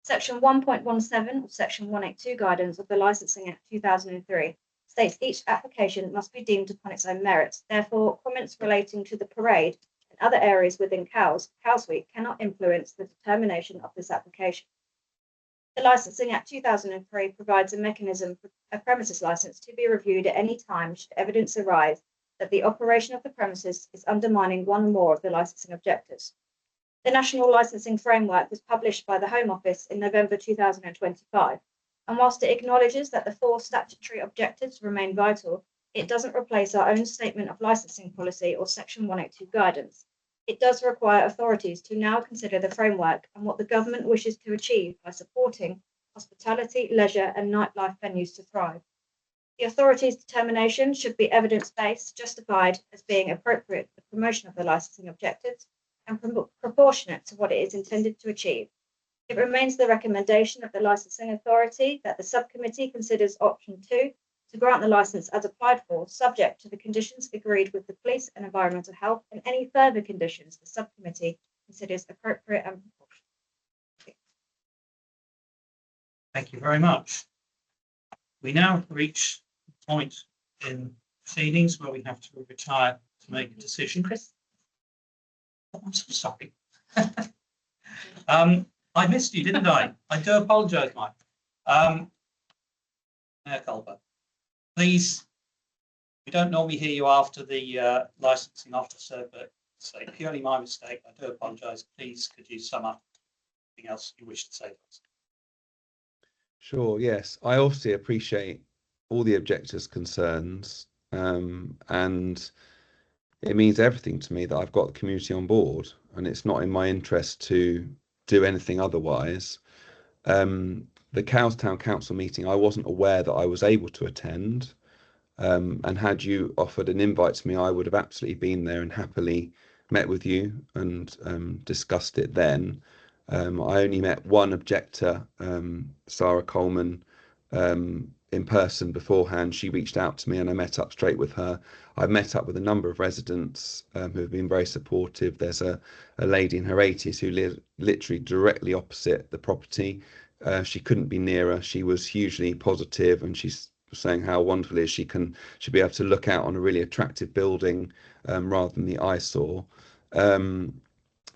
Section 1.17 of Section 182 guidance of the Licensing Act 2003 states each application must be deemed upon its own merits. Therefore, comments relating to the parade and other areas within Cowes Week cannot influence the determination of this application. The Licensing Act 2003 provides a mechanism for a premises licence to be reviewed at any time should evidence arise that the operation of the premises is undermining one or more of the licensing objectives. The National Licensing Framework was published by the Home Office in November 2025, and whilst it acknowledges that the 4 statutory objectives remain vital, it doesn't replace our own statement of licensing policy or Section 182 guidance. It does require authorities to now consider the framework and what the government wishes to achieve by supporting hospitality, leisure, and nightlife venues to thrive. The authority's determination should be evidence-based, justified as being appropriate for the promotion of the licensing objectives, and proportionate to what it is intended to achieve. It remains the recommendation of the licensing authority that the subcommittee considers option 2 to grant the licence as applied for, subject to the conditions agreed with the police and environmental health and any further conditions the subcommittee considers appropriate and proportionate. Thank you very much. We now reach the point in proceedings where we have to retire to make a decision. Chris? I'm so sorry. I missed you, didn't I? I do apologise, Mike. Mayor Culper, please, we don't normally hear you after the licensing officer, but so purely my mistake. I do apologise. Please, could you sum up anything else you wish to say to us? Sure, yes. I obviously appreciate all the objectors' concerns, and it means everything to me that I've got the community on board, and it's not in my interest to do anything otherwise. The Cowstown Council meeting, I wasn't aware that I was able to attend, and had you offered an invite to me, I would have absolutely been there and happily met with you and discussed it then. I only met one objector, Sarah Coleman, in person beforehand. She reached out to me and I met up straight with her. I've met up with a number of residents who have been very supportive. There's a lady in her 80s who lives literally directly opposite the property. She couldn't be nearer. She was hugely positive, and she's saying how wonderful it is she'd be able to look out on a really attractive building rather than the eyesore.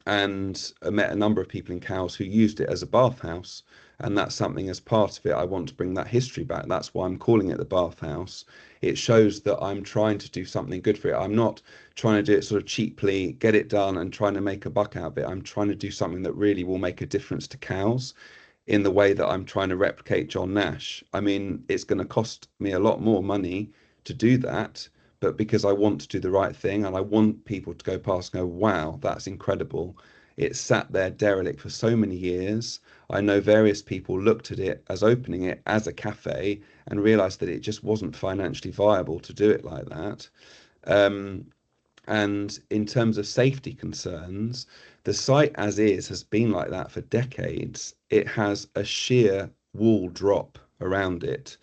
And I met a number of people in Cowes who used it as a bathhouse, and that's something, as part of it, I want to bring that history back. That's why I'm calling it the bathhouse. It shows that I'm trying to do something good for it. I'm not trying to do it sort of cheaply, get it done and trying to make a buck out of it. I'm trying to do something that really will make a difference to Cowes in the way that I'm trying to replicate John Nash. I mean, it's going to cost me a lot more money to do that, but because I want to do the right thing and I want people to go past and go, wow, that's incredible. It sat there derelict for so many years. I know various people looked at it as opening it as a cafe and realised that it just wasn't financially viable to do it like that. And in terms of safety concerns, the site as is has been like that for decades. It has a sheer wall drop around it,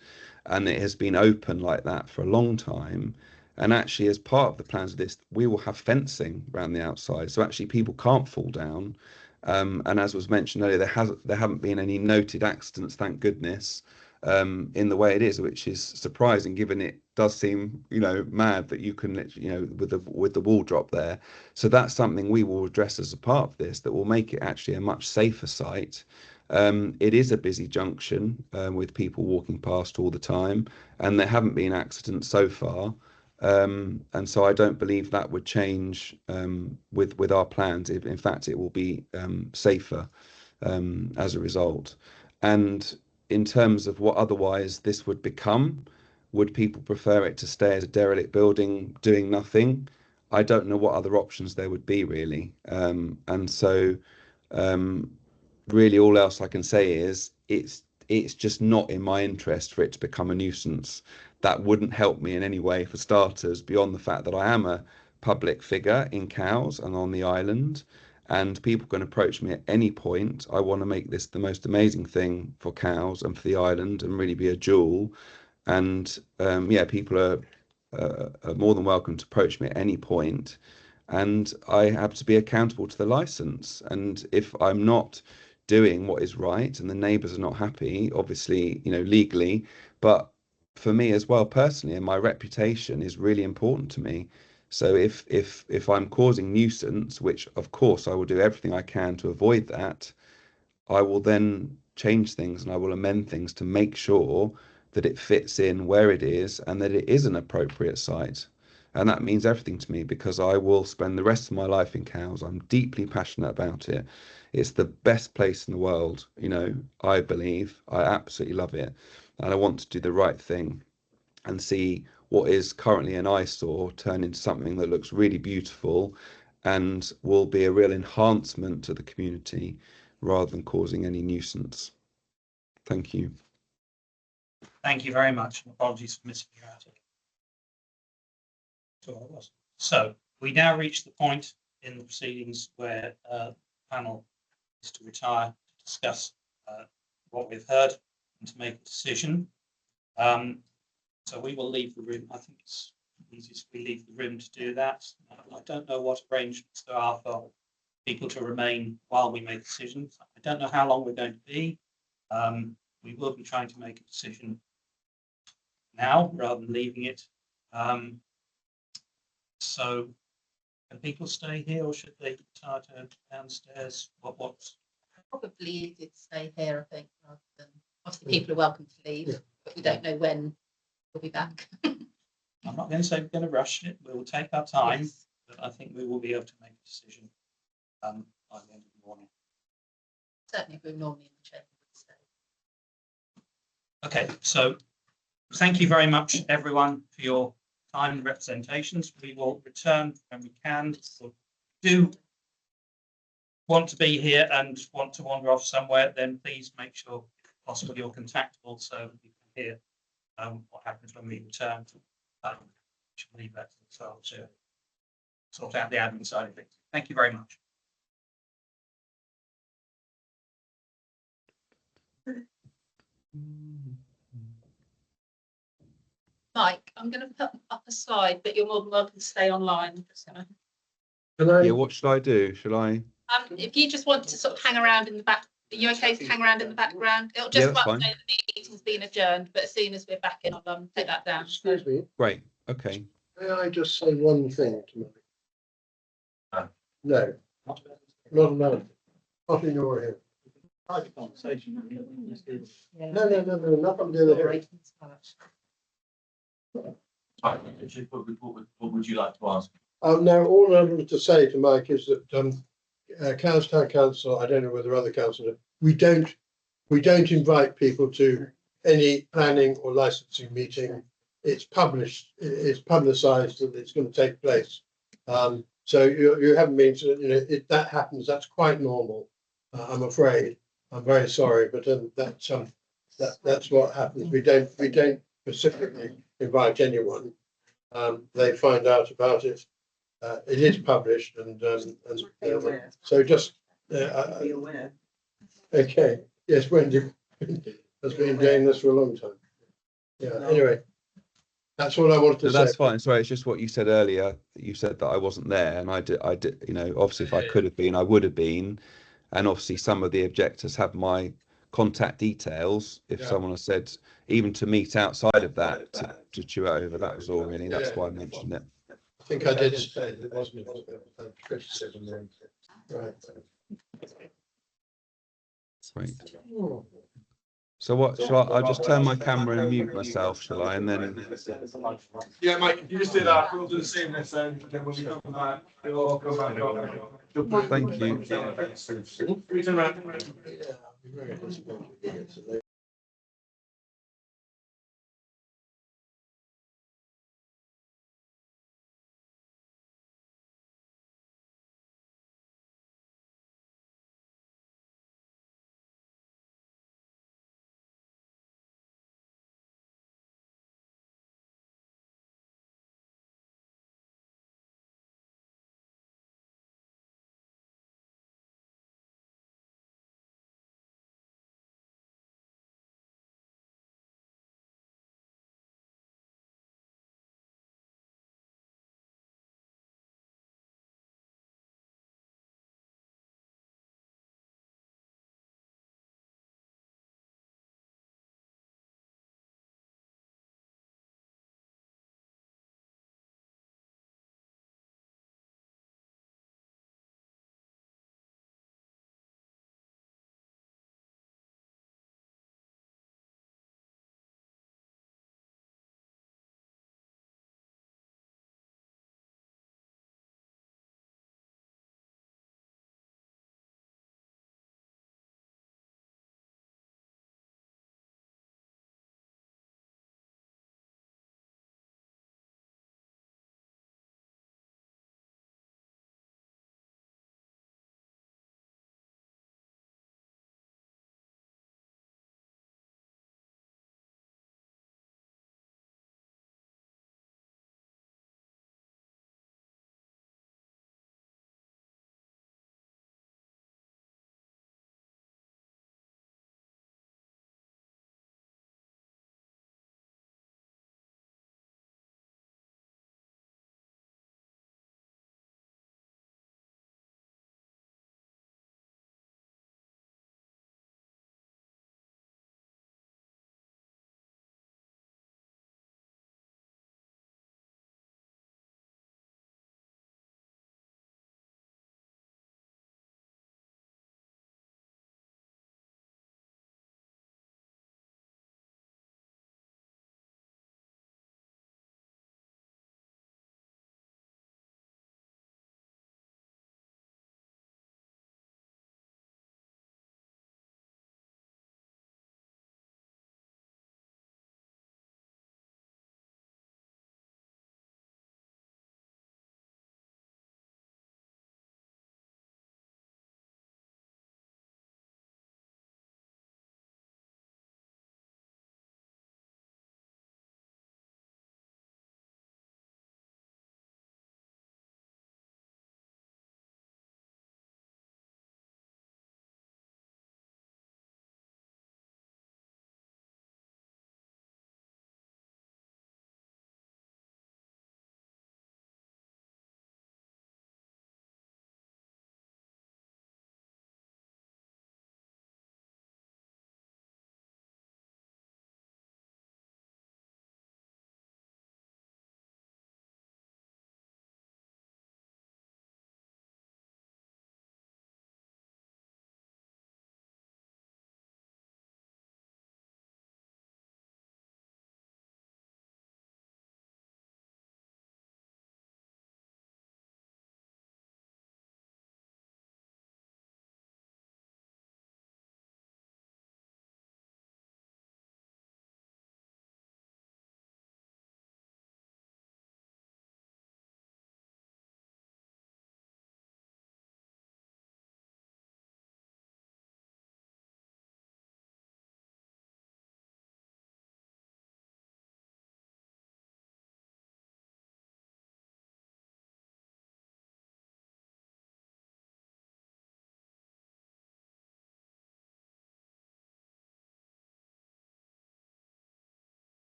and it has been open like that for a long time. And actually, as part of the plans of this, we will have fencing around the outside, so actually people can't fall down. And as was mentioned earlier, there haven't been any noted accidents, thank goodness, in the way it is, which is surprising given it does seem, mad that you can, with the wall drop there. So that's something we will address as a part of this, that will make it actually a much safer site. It is a busy junction with people walking past all the time, and there haven't been accidents so far. And so I don't believe that would change with our plans. In fact, it will be safer as a result. And in terms of what otherwise this would become, would people prefer it to stay as a derelict building doing nothing? I don't know what other options there would be, really. And so really all else I can say is it's just not in my interest for it to become a nuisance. That wouldn't help me in any way, for starters, beyond the fact that I am a public figure in Cowes and on the island, and people can approach me at any point. I want to make this the most amazing thing for Cowes and for the island and really be a jewel. And people are more than welcome to approach me at any point. And I have to be accountable to the license. And if I'm not doing what is right and the neighbours are not happy, obviously, legally, but for me as well personally, and my reputation is really important to me. So if I'm causing nuisance, which of course I will do everything I can to avoid that, I will then change things and I will amend things to make sure that it fits in where it is and that it is an appropriate site. And that means everything to me, because I will spend the rest of my life in Cowes. I'm deeply passionate about it. It's the best place in the world, I believe. I absolutely love it. And I want to do the right thing and see what is currently an eyesore turn into something that looks really beautiful and will be a real enhancement to the community rather than causing any nuisance. Thank you. Thank you very much. Apologies for missing you out. So we now reach the point in the proceedings where the panel is to retire to discuss what we've heard and to make a decision. So we will leave the room. I think it's easiest we leave the room to do that. I don't know what arrangements there are for people to remain while we make decisions. I don't know how long we're going to be. We will be trying to make a decision now rather than leaving it. So can people stay here or should they retire to downstairs? What's Probably did stay here, I think, rather than, obviously people are welcome to leave, but we don't know when we'll be back. I'm not going to say we're going to rush it. We will take our time, Yes. but I think we will be able to make a decision by the end of the morning. Certainly, if we're normally in the chamber, would stay. Okay, so thank you very much, everyone, for your time and representations. We will return when we can. So do want to be here and want to wander off somewhere, then please make sure, if possible, you're contactable so we can hear what happens when we return. Should leave that to the staff to sort out the admin side of things. Thank you very much. Mike, I'm going to put up a slide, but you're more than welcome to stay online. I'm just gonna, Yeah, what should I do? Should I? if you just want to sort of hang around in the back, are you okay to hang around in the background? It'll just that's come up fine. saying the meeting's been adjourned, but as soon as we're back in, I'll take that down. Excuse me, Great. Okay. may I just say one thing to Mike? No, not allowed. Not in your ear. Private conversation. No, nothing to do with it. What would you like to ask? No, all I wanted to say to Mike is that Cowstown Council, I don't know whether other councils, we don't invite people to any planning or licensing meeting. It's published, it's publicised that it's going to take place. So you haven't been, if that happens, that's quite normal. I'm afraid. I'm very sorry, but that's what happens. We don't specifically invite anyone. They find out about it. It is published and so just Be aware. okay. Yes, Wendy has been doing this for a long time. Yeah. Anyway, that's all I wanted to So say. that's fine. Sorry, it's just what you said earlier. You said that I wasn't there, and I did. Obviously, if I could have been, I would have been. And obviously, some of the objectors have my contact details. If someone has said, even to meet outside of that, to chew it over, that was all really. That's why I mentioned it. I think I did say that it wasn't criticism there. Right. Great. So what shall I? I'll just turn my camera and mute myself, shall I? And then. Yeah, Mike, if you just do that, we'll do the same this end, and then when we come back, it'll all come back on. Thank you. Turn around. Yeah, I'll be very disappointed.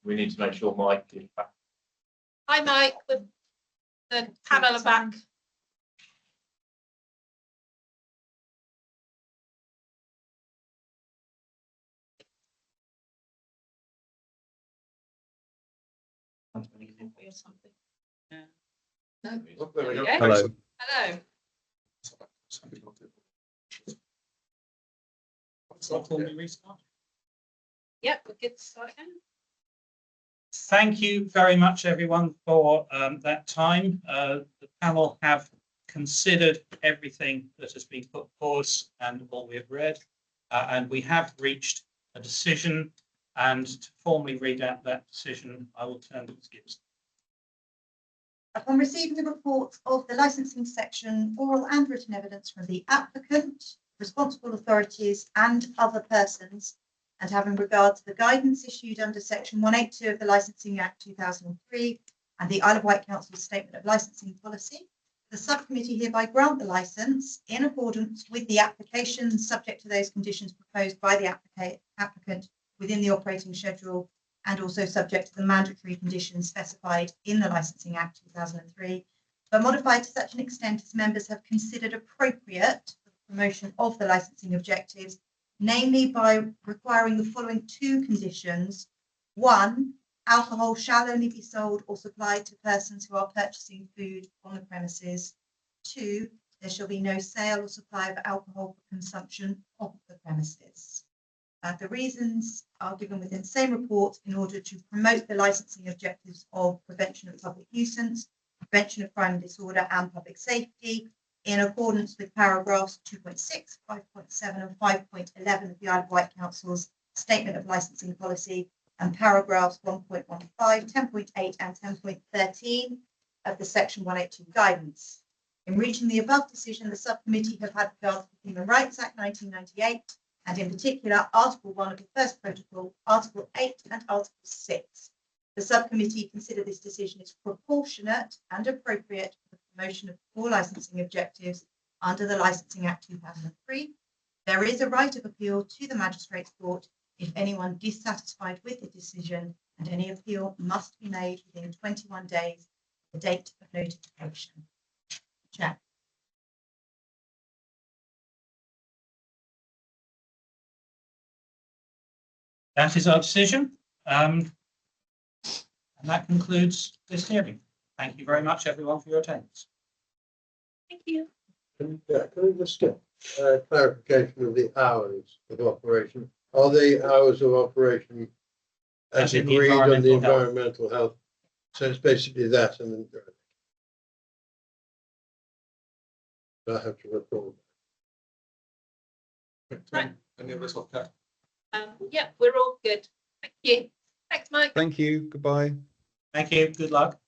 We need to make sure Mike is back. Hi, Mike, with the panel are back. Or something. Yeah. No. Oh, there we go. Yeah. Hello. Hello. Yep, we're good to start again. Thank you very much, everyone, for that time. The panel have considered everything that has been put forward and all we have read, and we have reached a decision. And to formally read out that decision, I will turn to Ms. Gibbs. Upon receiving the reports of the licensing section, oral and written evidence from the applicant, responsible authorities and other persons, and having regard to the guidance issued under section 182 of the Licensing Act 2003 and the Isle of Wight Council's Statement of Licensing Policy, the subcommittee hereby grant the licence in accordance with the application subject to those conditions proposed by the applicant within the operating schedule and also subject to the mandatory conditions specified in the Licensing Act 2003, but modified to such an extent as members have considered appropriate for the promotion of the licensing objectives, namely by requiring the following two conditions. 1, alcohol shall only be sold or supplied to persons who are purchasing food on the premises. 2, there shall be no sale or supply of alcohol for consumption off the premises. The reasons are given within the same report in order to promote the licensing objectives of prevention of public nuisance, prevention of crime and disorder and public safety in accordance with paragraphs 2.6, 5.7 and 5.11 of the Isle of Wight Council's Statement of Licensing Policy and paragraphs 1.15, 10.8 and 10.13 of the Section 182 guidance. In reaching the above decision, the subcommittee have had regard to the Human Rights Act 1998 and in particular Article 1 of the first protocol, Article 8 and Article 6. The subcommittee consider this decision is proportionate and appropriate for the promotion of core licensing objectives under the Licensing Act 2003. There is a right of appeal to the Magistrates Court if anyone dissatisfied with the decision, and any appeal must be made within 21 days of the date of notification. Chair. That is our decision. And that concludes this hearing. Thank you very much, everyone, for your attendance. Thank you. Can we just get clarification of the hours of operation? Are the hours of operation as in the agreed on the environmental health. environmental health? So it's basically that, and then I have to record. Right. Any of us okay? Yeah, we're all good. Thank you. Thanks, Mike. Thank you. Goodbye. Thank you. Good luck.